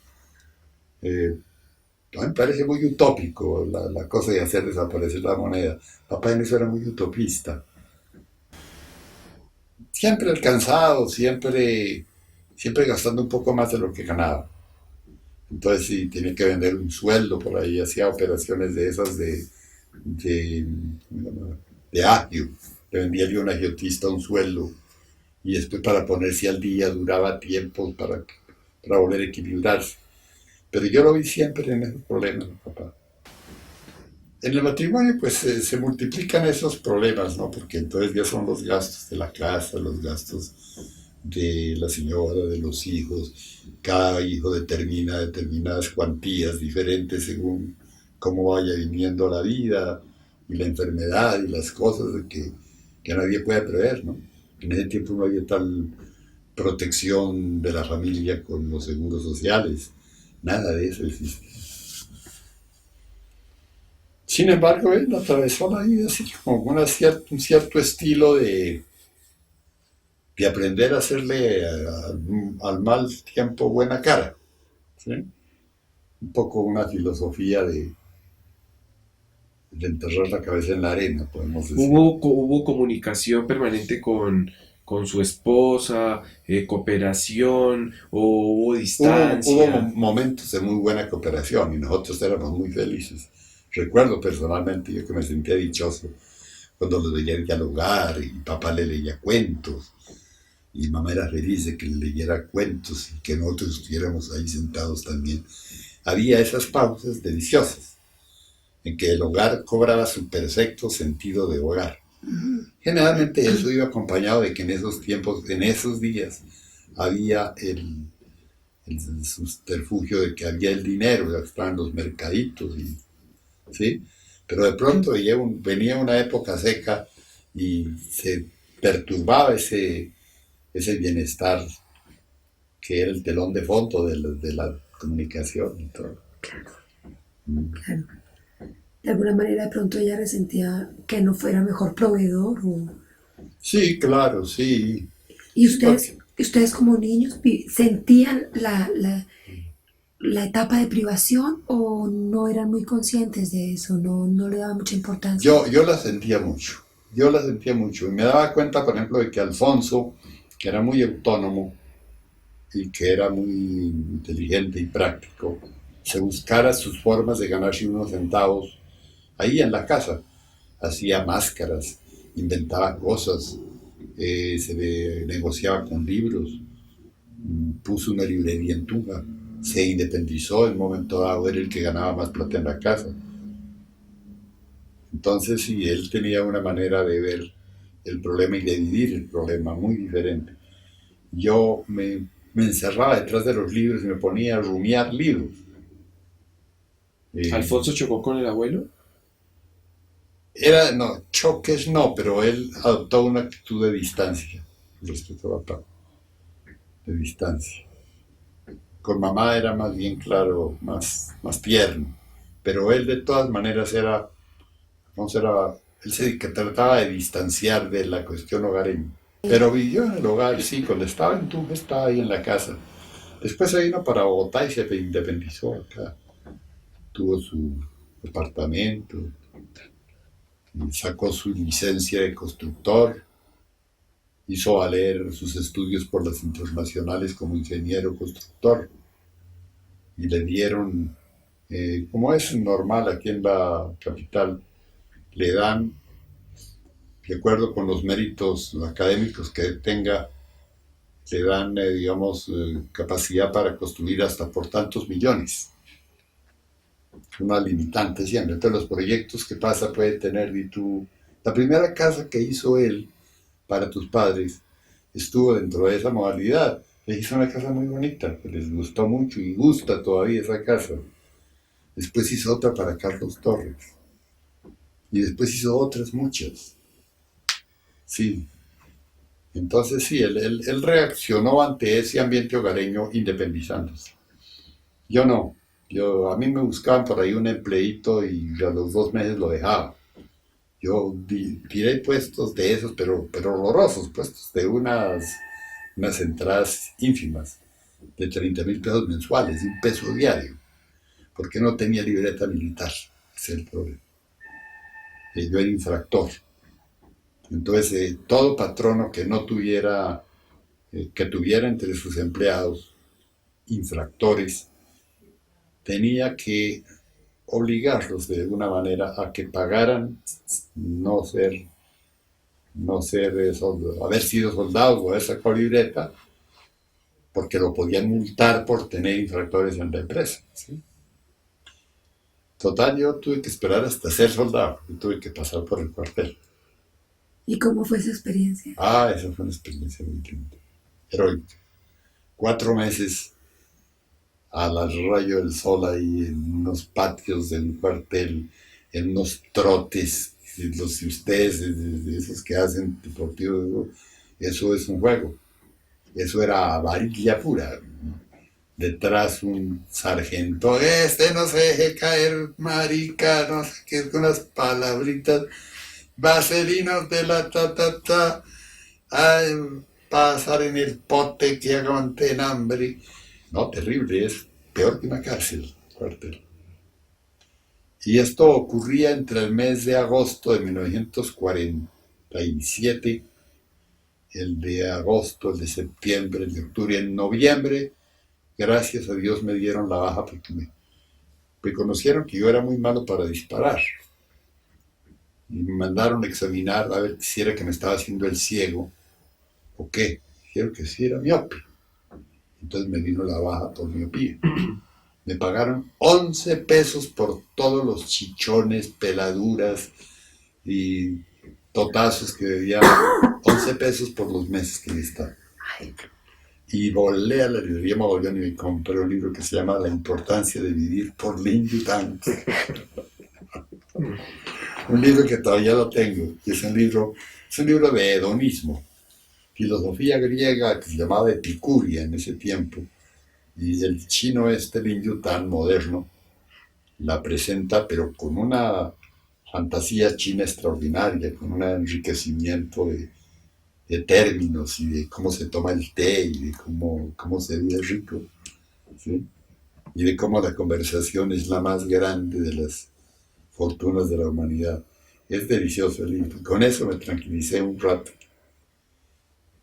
S1: A mí me parece muy utópico la cosa de hacer desaparecer la moneda. Papá en eso era muy utopista. Siempre alcanzado, siempre gastando un poco más de lo que ganaba. Entonces sí, tenía que vender un sueldo por ahí, hacía operaciones de esas de agio. Le vendía yo a un agiotista un sueldo y después para ponerse al día duraba tiempo para volver a equilibrarse. Pero yo lo vi siempre en esos problemas, papá. En el matrimonio pues se multiplican esos problemas, ¿no? Porque entonces ya son los gastos de la casa, los gastos de la señora, de los hijos. Cada hijo determina determinadas cuantías diferentes según cómo vaya viniendo la vida y la enfermedad y las cosas que nadie puede prever, ¿no? En ese tiempo no había tal protección de la familia con los seguros sociales. Nada de eso existe. Sin embargo, él atravesó la vida así como un cierto estilo de aprender a hacerle al mal tiempo buena cara, ¿sí? Un poco una filosofía de enterrar la cabeza en la arena, podemos decir.
S2: ¿Hubo comunicación permanente con su esposa, cooperación, o hubo
S1: Hubo
S2: distancia?
S1: momentos de muy buena cooperación y nosotros éramos muy felices. Recuerdo personalmente yo que me sentía dichoso cuando los veía dialogar y papá le leía cuentos y mamá era feliz de que le leyera cuentos y que nosotros estuviéramos ahí sentados también. Había esas pausas deliciosas en que el hogar cobraba su perfecto sentido de hogar. Generalmente eso iba acompañado de que en esos tiempos, en esos días, había el subterfugio de que había el dinero, ya estaban los mercaditos, ¿sí? Pero de pronto venía una época seca y se perturbaba ese bienestar que era el telón de fondo de la comunicación y todo.
S3: Claro. De alguna manera de pronto ella resentía que no fuera mejor proveedor o...
S1: Sí, claro, sí.
S3: ¿Y
S1: Porque
S3: ustedes como niños sentían la etapa de privación o no eran muy conscientes de eso, no le daban mucha importancia?
S1: yo la sentía mucho, yo la sentía mucho. Y me daba cuenta, por ejemplo, de que Alfonso, que era muy autónomo y que era muy inteligente y práctico, se buscara sus formas de ganarse unos centavos ahí en la casa. Hacía máscaras, inventaba cosas, negociaba con libros, puso una librería en Tunja, se independizó en un momento dado, era el que ganaba más plata en la casa. Entonces sí, él tenía una manera de ver el problema y de vivir el problema muy diferente. Yo me encerraba detrás de los libros y me ponía a rumiar libros. Eh,
S2: ¿Alfonso chocó con el abuelo?
S1: no, choques no, pero él adoptó una actitud de distancia respecto a papá, de distancia. Con mamá era más bien claro, más tierno, pero él de todas maneras él se que trataba de distanciar de la cuestión hogareña. Pero vivió en el hogar, sí, cuando estaba en Tunja estaba ahí en la casa. Después se vino para Bogotá y se independizó acá. Tuvo su apartamento, sacó su licencia de constructor, hizo valer sus estudios por las internacionales como ingeniero constructor y le dieron, como es normal aquí en la capital, le dan, de acuerdo con los méritos académicos que tenga, le dan, digamos, capacidad para construir hasta por tantos millones. Una limitante siempre. Entonces los proyectos que pasa puede tener, y tú, la primera casa que hizo él para tus padres estuvo dentro de esa modalidad. Le hizo una casa muy bonita, que les gustó mucho y gusta todavía esa casa. Después hizo otra para Carlos Torres. Y después hizo otras muchas. Sí. Entonces sí, él reaccionó ante ese ambiente hogareño independizándose. Yo no. A mí me buscaban por ahí un empleito y a los 2 meses lo dejaba. Yo tiré puestos de esos, pero horrorosos, puestos de unas entradas ínfimas, de 30.000 pesos mensuales, de $1 diario, porque no tenía libreta militar. Ese es el problema. Yo era infractor. Entonces, todo patrono que no tuviera, que tuviera entre sus empleados infractores, tenía que obligarlos de alguna manera a que pagaran no ser, haber sido soldados o haber sacado libreta, porque lo podían multar por tener infractores en la empresa. ¿Sí? Total, yo tuve que esperar hasta ser soldado y tuve que pasar por el cuartel.
S3: ¿Y cómo fue esa experiencia?
S1: Esa fue una experiencia muy linda, heroica. 4 meses a la rayo del sol ahí en unos patios del cuartel, en unos trotes, los de ustedes, esos que hacen deportivo, eso es un juego. Eso era varilla pura. Detrás un sargento, no se deje caer, marica, no sé qué, con las palabritas, vaselinos de la ta, ay, pasar en el pote que aguanten hambre. No, terrible, es peor que una cárcel, cuartel. Y esto ocurría entre el mes de agosto de 1947, el de agosto, el de septiembre, el de octubre, y en noviembre, gracias a Dios me dieron la baja porque me conocieron que yo era muy malo para disparar. y me mandaron a examinar a ver si era que me estaba haciendo el ciego o qué. Dijeron que sí era miope. Entonces me vino la baja por miopía. Me pagaron 11 pesos por todos los chichones, peladuras y totazos que debía. 11 pesos por los meses que estaba. Y volé a la librería Mogollón y me compré un libro que se llama La importancia de vivir por Lin Yutang. Un libro que todavía lo tengo. Es un libro de hedonismo. Filosofía griega que se llamaba Epicuria en ese tiempo. Y el chino Lin Yutang moderno la presenta, pero con una fantasía china extraordinaria, con un enriquecimiento de términos y de cómo se toma el té y de cómo se vive rico, ¿sí? Y de cómo la conversación es la más grande de las fortunas de la humanidad. Es delicioso el libro. Con eso me tranquilicé un rato.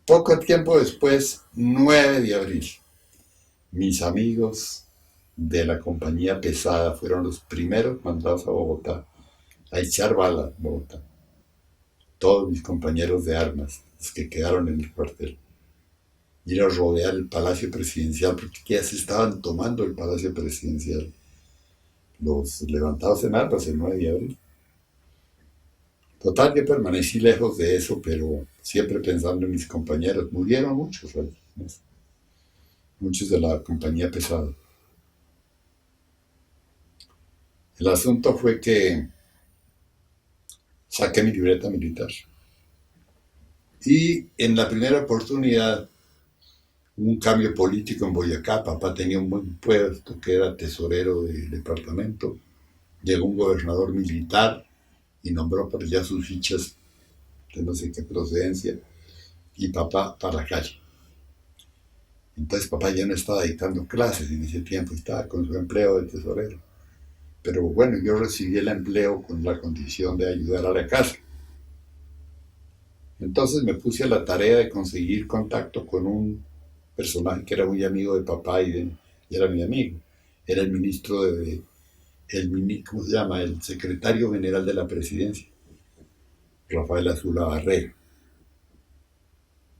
S1: Poco tiempo después, 9 de abril, mis amigos de la compañía pesada fueron los primeros mandados a Bogotá, a echar bala en Bogotá. Todos mis compañeros de armas, los que quedaron en el cuartel, ir a rodear el Palacio Presidencial, porque ya se estaban tomando el Palacio Presidencial, los levantados en armas el 9 de abril. Total que permanecí lejos de eso, pero siempre pensando en mis compañeros. Murieron muchos, ¿sabes? Muchos de la compañía pesada. El asunto fue que saqué mi libreta militar. Y en la primera oportunidad hubo un cambio político en Boyacá. Papá tenía un buen puesto, que era tesorero del departamento. Llegó un gobernador militar y nombró para ya sus fichas de no sé qué procedencia. Y papá para la calle. Entonces papá ya no estaba dictando clases en ese tiempo, estaba con su empleo de tesorero. Pero bueno, yo recibí el empleo con la condición de ayudar a la casa. Entonces me puse a la tarea de conseguir contacto con un personaje que era muy amigo de papá y era mi amigo. Era el ministro ¿cómo se llama? El secretario general de la presidencia, Rafael Azula Barrera.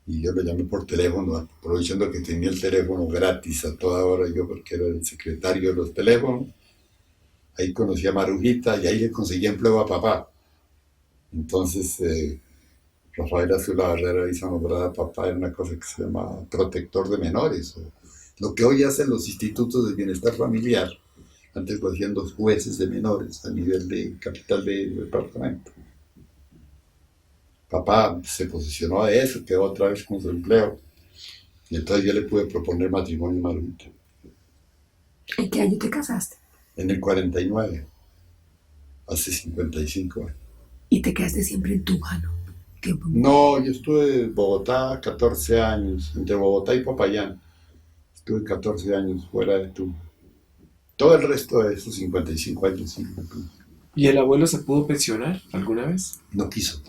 S1: Y yo lo llamé por teléfono, aprovechando que tenía el teléfono gratis a toda hora yo, porque era el secretario de los teléfonos. Ahí conocí a Marujita y ahí le conseguí empleo a papá. Entonces, Rafael Azula Barrera hizo nombrar a papá en una cosa que se llama protector de menores, o lo que hoy hacen los institutos de bienestar familiar. Antes lo hacían los jueces de menores a nivel de capital del departamento. Papá se posicionó de eso, quedó otra vez con su empleo. Y entonces yo le pude proponer matrimonio a Marujita.
S3: ¿En qué año te casaste?
S1: En el 49, hace 55 años.
S3: Y te quedaste siempre en Tunja, ¿no? Tiempo.
S1: No, yo estuve en Bogotá 14 años, entre Bogotá y Popayán. Estuve 14 años fuera de Tunja. Todo el resto de esos 55 años sí.
S2: ¿Y el abuelo se pudo pensionar alguna vez?
S1: No quiso.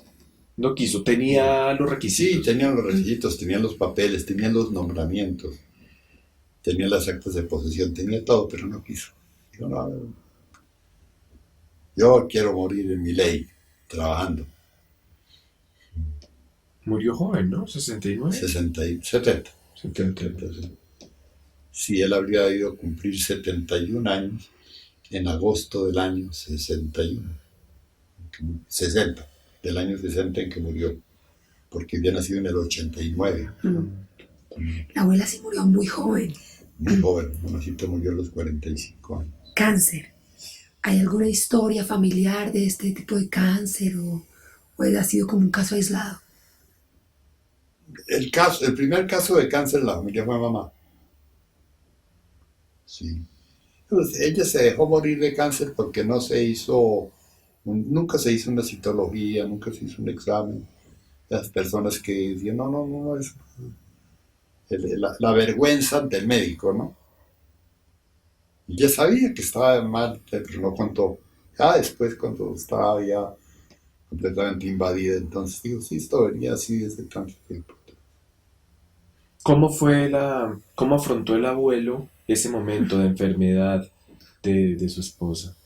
S2: No quiso, tenía los
S1: Sí,
S2: requisitos.
S1: tenían los requisitos, tenían los papeles, tenían los nombramientos, tenían las actas de posesión, tenía todo, pero no quiso. Dijo, no, yo quiero morir en mi ley, trabajando.
S2: Murió joven, ¿no? 69.
S1: 60 y 70.
S2: 70.
S1: Entonces, sí, él habría ido a cumplir 71 años en agosto del año 61. 60, del año 60 en que murió, porque había nacido en el 89.
S3: La abuela sí murió muy joven.
S1: Muy joven, mamacita murió a los 45 años.
S3: Cáncer. ¿Hay alguna historia familiar de este tipo de cáncer o ha sido como un caso aislado?
S1: El primer caso de cáncer en la familia fue mamá. Sí. Entonces, ella se dejó morir de cáncer porque no se hizo, nunca se hizo una citología, nunca se hizo un examen. Las personas que decían, no, es la vergüenza ante el médico, ¿no? Y ya sabía que estaba mal, pero no contó. Ya después, cuando estaba ya completamente invadida, entonces digo, sí, esto venía así desde tanto tiempo.
S2: ¿Cómo afrontó el abuelo ese momento de enfermedad de su esposa?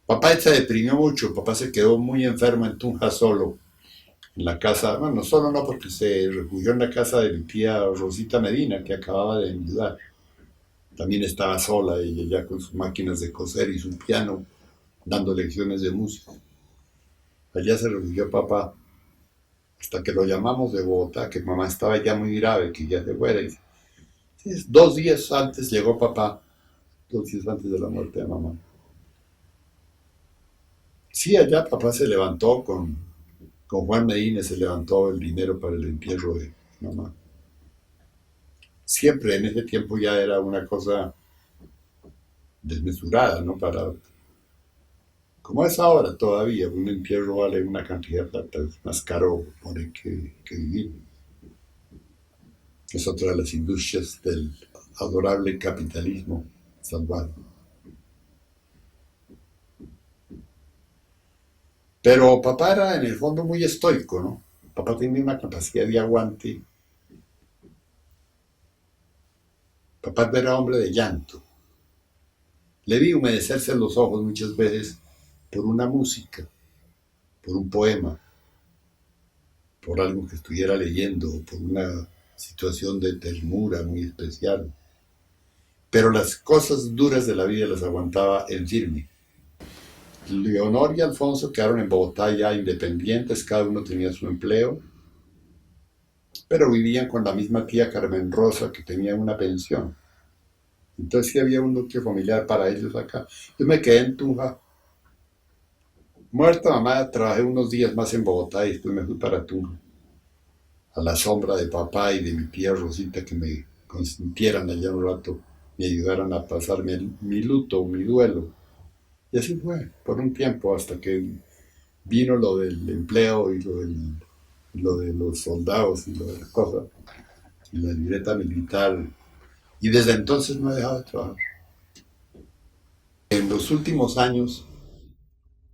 S1: Papá se deprimió mucho, papá se quedó muy enfermo en Tunja solo, en la casa, bueno, solo no porque se refugió en la casa de mi tía Rosita Medina, que acababa de enviudar. También estaba sola ella ya con sus máquinas de coser y su piano, dando lecciones de música. Allá se refugió papá, hasta que lo llamamos de Bogotá, que mamá estaba ya muy grave, que ya se fuera. Y, sí, 2 días antes llegó papá, 2 días antes de la muerte de mamá. Sí, allá papá se levantó con Juan Medina, se levantó el dinero para el entierro de mamá. Siempre en ese tiempo ya era una cosa desmesurada, ¿no? Como es ahora todavía, un entierro vale una cantidad de plata, es más caro morir que vivir. Es otra de las industrias del adorable capitalismo salvaje. Pero papá era en el fondo muy estoico, ¿no? Papá tenía una capacidad de aguante. Papá no era hombre de llanto. Le vi humedecerse los ojos muchas veces por una música, por un poema, por algo que estuviera leyendo, por una situación de ternura muy especial. Pero las cosas duras de la vida las aguantaba en firme. Leonor y Alfonso quedaron en Bogotá ya independientes, cada uno tenía su empleo, pero vivían con la misma tía Carmen Rosa que tenía una pensión. Entonces sí había un núcleo familiar para ellos acá. Yo me quedé en Tunja. Muerta mamá, trabajé unos días más en Bogotá y después me fui para Tunja, a la sombra de papá y de mi tía Rosita que me consintieran allá un rato, me ayudaran a pasar mi luto, mi duelo. Y así fue, por un tiempo, hasta que vino lo del empleo y lo de los soldados y lo de las cosas, y la libreta militar. Y desde entonces no he dejado de trabajar. En los últimos años,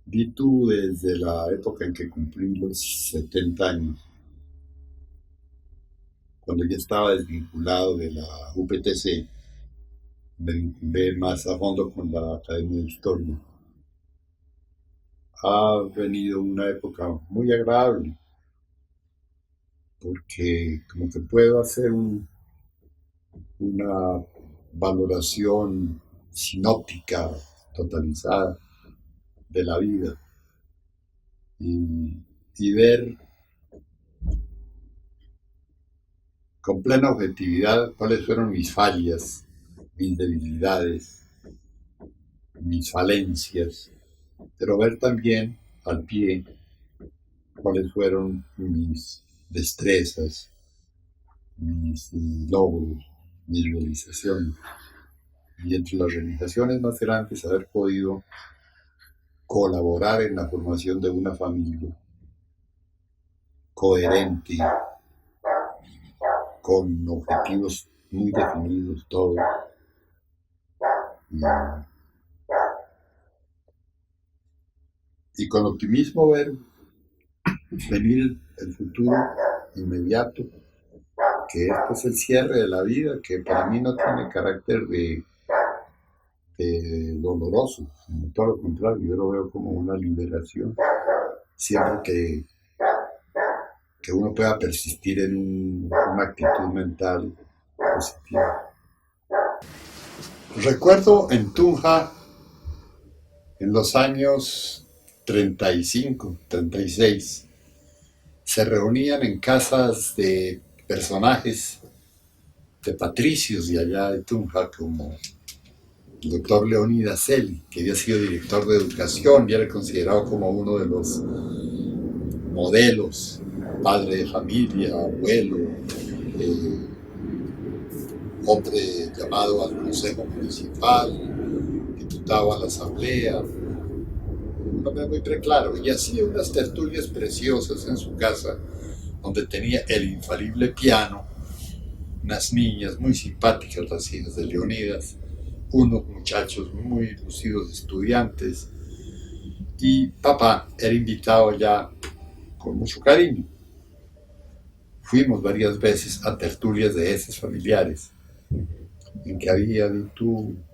S1: vi tú desde la época en que cumplí los 70 años, cuando ya estaba desvinculado de la UPTC, me vinculé más a fondo con la Academia de Historia. Ha venido una época muy agradable, porque como que puedo hacer una valoración sinóptica, totalizada de la vida y, y ver con plena objetividad cuáles fueron mis fallas, mis debilidades, mis falencias, pero ver también al pie cuáles fueron mis destrezas, mis logros, mis realizaciones. Y entre las realizaciones más grandes, haber podido colaborar en la formación de una familia coherente, con objetivos muy definidos todos, y con optimismo ver venir el futuro inmediato, que este es el cierre de la vida, que para mí no tiene carácter de doloroso, sino todo lo contrario, yo lo veo como una liberación, siempre que uno pueda persistir en una actitud mental positiva. Recuerdo en Tunja, en los años 35, 36, se reunían en casas de personajes, de patricios de allá de Tunja, como el doctor Leonidas Celi, que había sido director de educación y era considerado como uno de los modelos, padre de familia, abuelo, hombre llamado al Consejo Municipal, diputado a la Asamblea, un hombre muy preclaro, y hacía unas tertulias preciosas en su casa, donde tenía el infalible piano, unas niñas muy simpáticas, las hijas de Leonidas, unos muchachos muy lucidos estudiantes, y papá era invitado ya con mucho cariño. Fuimos varias veces a tertulias de esos familiares, en que había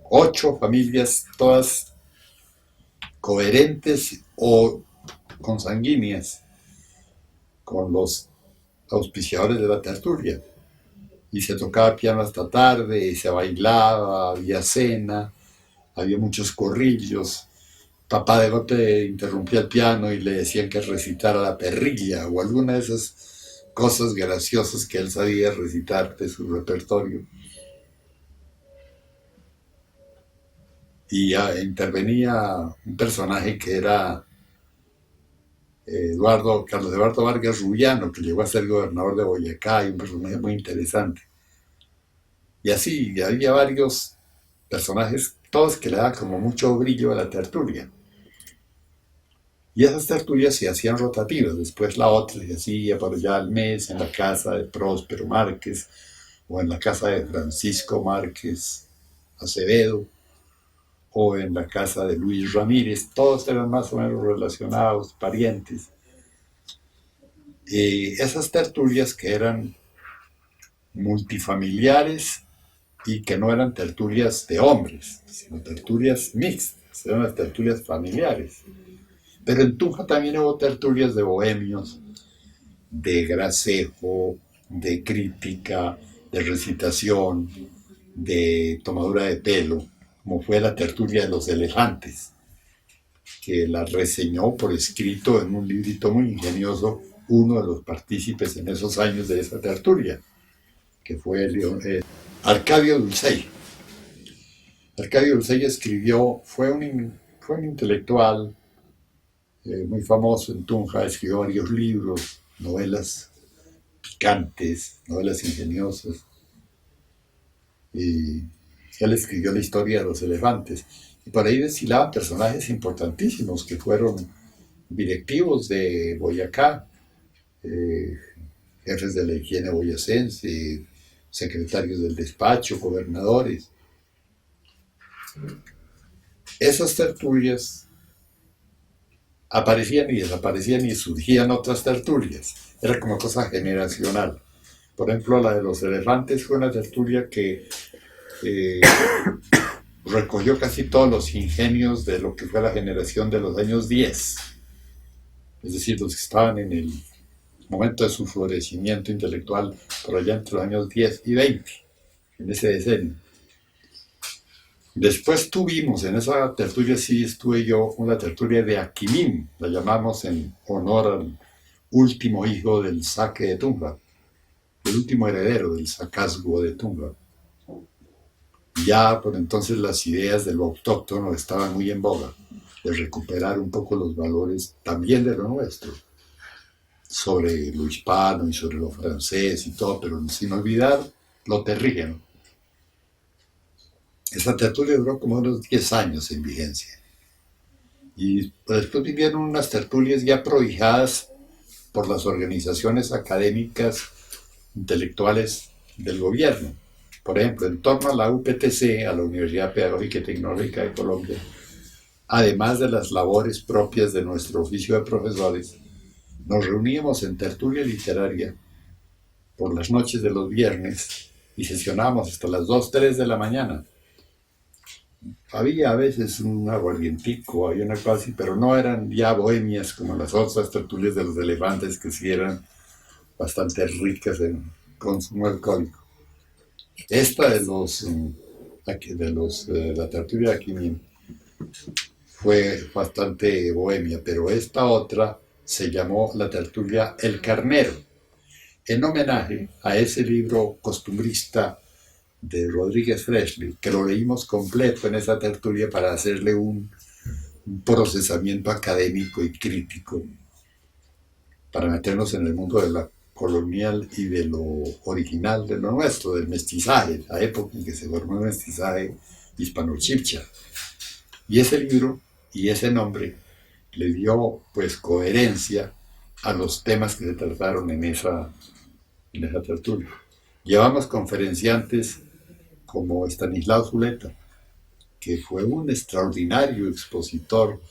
S1: 8 familias, todas coherentes o consanguíneas con los auspiciadores de la tertulia. Y se tocaba piano hasta tarde, y se bailaba, había cena, había muchos corrillos. Papá de golpe interrumpía el piano y le decían que recitara la perrilla o alguna de esas cosas graciosas que él sabía recitar de su repertorio. Y intervenía un personaje que era Carlos Eduardo Vargas Rubiano, que llegó a ser gobernador de Boyacá, y un personaje muy interesante. Y así, había varios personajes, todos que le daban como mucho brillo a la tertulia. Y esas tertulias se hacían rotativas, después la otra se hacía por allá al mes en la casa de Próspero Márquez o en la casa de Francisco Márquez Acevedo o en la casa de Luis Ramírez, todos eran más o menos relacionados, parientes. Esas tertulias que eran multifamiliares y que no eran tertulias de hombres, sino tertulias mixtas, eran las tertulias familiares. Pero en Tunja también hubo tertulias de bohemios, de gracejo, de crítica, de recitación, de tomadura de pelo, como fue la tertulia de los elefantes, que la reseñó por escrito en un librito muy ingenioso uno de los partícipes en esos años de esa tertulia, que fue Arcadio Dulcey. Arcadio Dulcey escribió, fue un intelectual muy famoso en Tunja, escribió varios libros, novelas picantes, novelas ingeniosas, y él escribió la historia de los elefantes. Y por ahí desfilaban personajes importantísimos que fueron directivos de Boyacá, jefes de la higiene boyacense, secretarios del despacho, gobernadores. Esas tertulias aparecían y desaparecían y surgían otras tertulias. Era como cosa generacional. Por ejemplo, la de los elefantes fue una tertulia que recogió casi todos los ingenios de lo que fue la generación de los años 10. Es decir, los que estaban en el momento de su florecimiento intelectual por allá entre los años 10 y 20, en ese decenio. Después tuvimos, en esa tertulia sí estuve yo, una tertulia de Aquimín, la llamamos en honor al último hijo del saque de Tunja, el último heredero del sacazgo de Tunja. Ya por entonces las ideas de lo autóctono estaban muy en boga, de recuperar un poco los valores también de lo nuestro, sobre lo hispano y sobre lo francés y todo, pero sin olvidar lo terrígeno. Esa tertulia duró como unos 10 años en vigencia. Y después vinieron unas tertulias ya prohijadas por las organizaciones académicas intelectuales del gobierno. Por ejemplo, en torno a la UPTC, a la Universidad Pedagógica y Tecnológica de Colombia, además de las labores propias de nuestro oficio de profesores, nos reuníamos en tertulia literaria por las noches de los viernes y sesionábamos hasta las 2, 3 de la mañana. Había a veces un aguardientico, había una cosa así, pero no eran ya bohemias como las otras tertulias de los elefantes, que sí eran bastante ricas en consumo alcohólico. Esta de la tertulia de Aquimín fue bastante bohemia, pero esta otra se llamó la tertulia El Carnero, en homenaje a ese libro costumbrista de Rodríguez Fresley, que lo leímos completo en esa tertulia para hacerle un procesamiento académico y crítico, para meternos en el mundo de la colonial y de lo original, de lo nuestro, del mestizaje, la época en que se formó el mestizaje hispano-chibcha. Y ese libro y ese nombre le dio pues coherencia a los temas que se trataron en esa tertulia. Llevamos conferenciantes como Estanislao Zuleta, que fue un extraordinario expositor,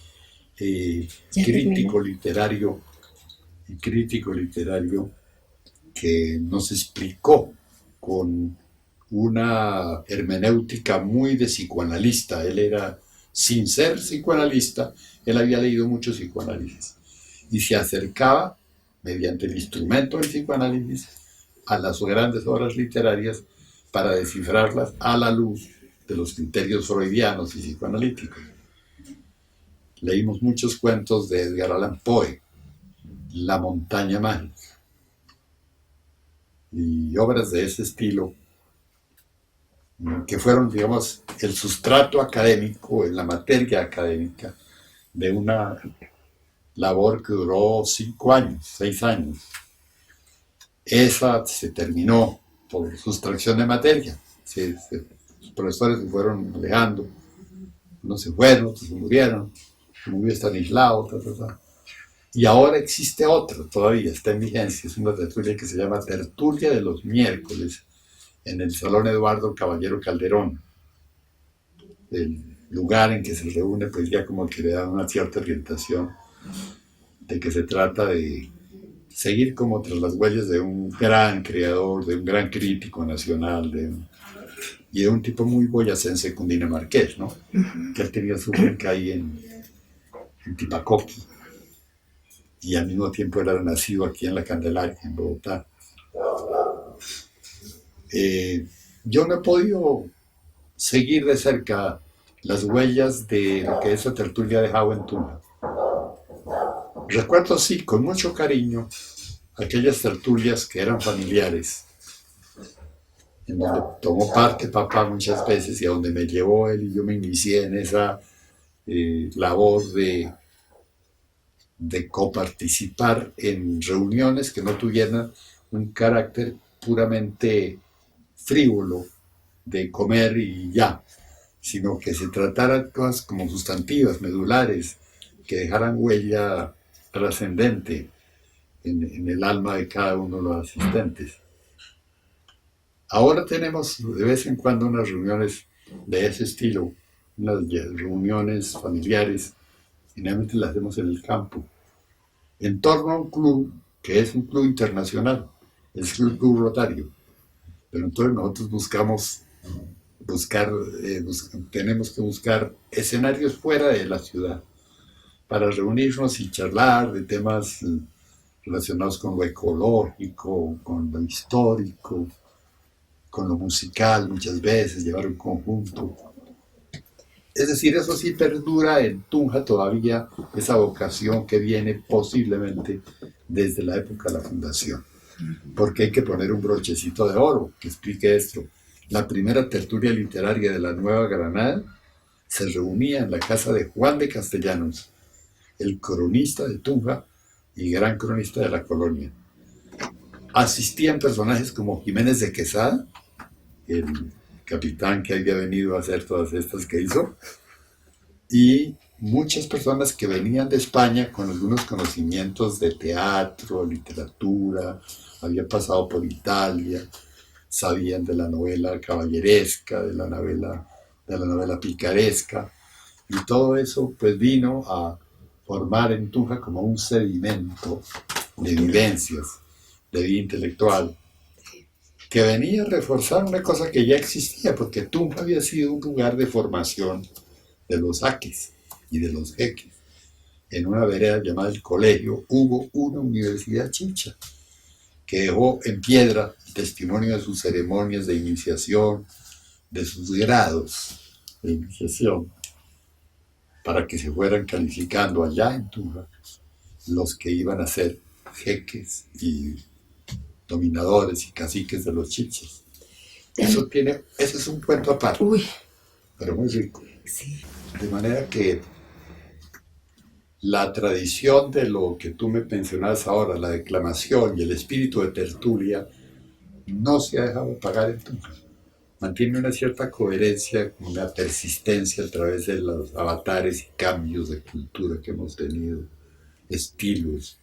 S1: crítico literario, que nos explicó con una hermenéutica muy de psicoanalista. Él era sin ser psicoanalista, él había leído mucho psicoanálisis y se acercaba mediante el instrumento del psicoanálisis a las grandes obras literarias para descifrarlas a la luz de los criterios freudianos y psicoanalíticos. Leímos muchos cuentos de Edgar Allan Poe, La montaña mágica, y obras de ese estilo, que fueron, digamos, el sustrato académico, en la materia académica, de una labor que duró 5 años, 6 años. Esa se terminó por sustracción de materia. Los profesores se fueron alejando, unos se fueron, otros se murieron, murió Estanislao, y ahora existe otra, todavía está en vigencia, es una tertulia que se llama Tertulia de los Miércoles, en el Salón Eduardo Caballero Calderón, el lugar en que se reúne, pues ya como que le da una cierta orientación de que se trata de seguir como tras las huellas de un gran creador, de un gran crítico nacional, y de un tipo muy boyacense, cundinamarqués, ¿no? Que él tenía su finca ahí en Tipacoqui, y al mismo tiempo era nacido aquí en La Candelaria, en Bogotá. Yo no he podido seguir de cerca las huellas de lo que esa tertulia ha dejado en Tunja. Recuerdo, sí, con mucho cariño, aquellas tertulias que eran familiares, en donde tomó parte papá muchas veces y a donde me llevó él y yo me inicié en esa labor de coparticipar en reuniones que no tuvieran un carácter puramente frívolo de comer y ya, sino que se trataran cosas como sustantivas, medulares, que dejaran huella trascendente en el alma de cada uno de los asistentes. Ahora tenemos de vez en cuando unas reuniones de ese estilo, unas reuniones familiares, finalmente las hacemos en el campo, en torno a un club que es un club internacional, es el Club Rotario. Pero entonces nosotros tenemos que buscar escenarios fuera de la ciudad para reunirnos y charlar de temas relacionados con lo ecológico, con lo histórico, con lo musical muchas veces, llevar un conjunto. Es decir, eso sí perdura en Tunja todavía, esa vocación que viene posiblemente desde la época de la fundación. Porque hay que poner un brochecito de oro que explique esto. La primera tertulia literaria de la Nueva Granada se reunía en la casa de Juan de Castellanos, el cronista de Tunja y gran cronista de la colonia. Asistían personajes como Jiménez de Quesada, el capitán que había venido a hacer todas estas que hizo, y muchas personas que venían de España con algunos conocimientos de teatro, literatura, habían pasado por Italia, sabían de la novela caballeresca, de la novela picaresca, y todo eso pues vino a formar en Tunja como un sedimento de vivencias, de vida intelectual, que venía a reforzar una cosa que ya existía, porque Tunja había sido un lugar de formación de los aques y de los jeques. En una vereda llamada El Colegio hubo una universidad chicha que dejó en piedra testimonio de sus ceremonias de iniciación, de sus grados de iniciación, para que se fueran calificando allá en Tunja los que iban a ser jeques y dominadores y caciques de los chichas. Ese es un cuento aparte, pero muy rico.
S3: Sí.
S1: De manera que la tradición de lo que tú me mencionabas ahora, la declamación y el espíritu de tertulia, no se ha dejado apagar en Tunja. Mantiene una cierta coherencia, una persistencia a través de los avatares y cambios de cultura que hemos tenido, estilos.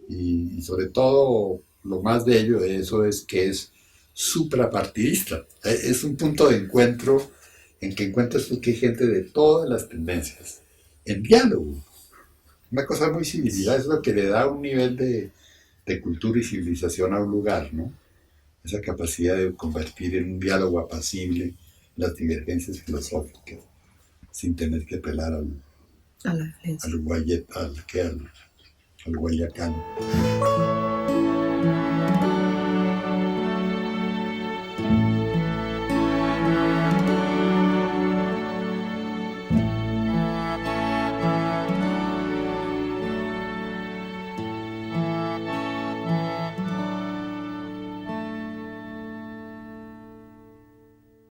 S1: Y sobre todo, lo más bello de eso es que es suprapartidista. Es un punto de encuentro en que encuentras que hay gente de todas las tendencias, en diálogo. Una cosa muy similar, es lo que le da un nivel de cultura y civilización a un lugar, ¿no? Esa capacidad de convertir en un diálogo apacible las divergencias filosóficas. sin tener que apelar
S3: a la violencia.
S1: al guayacán.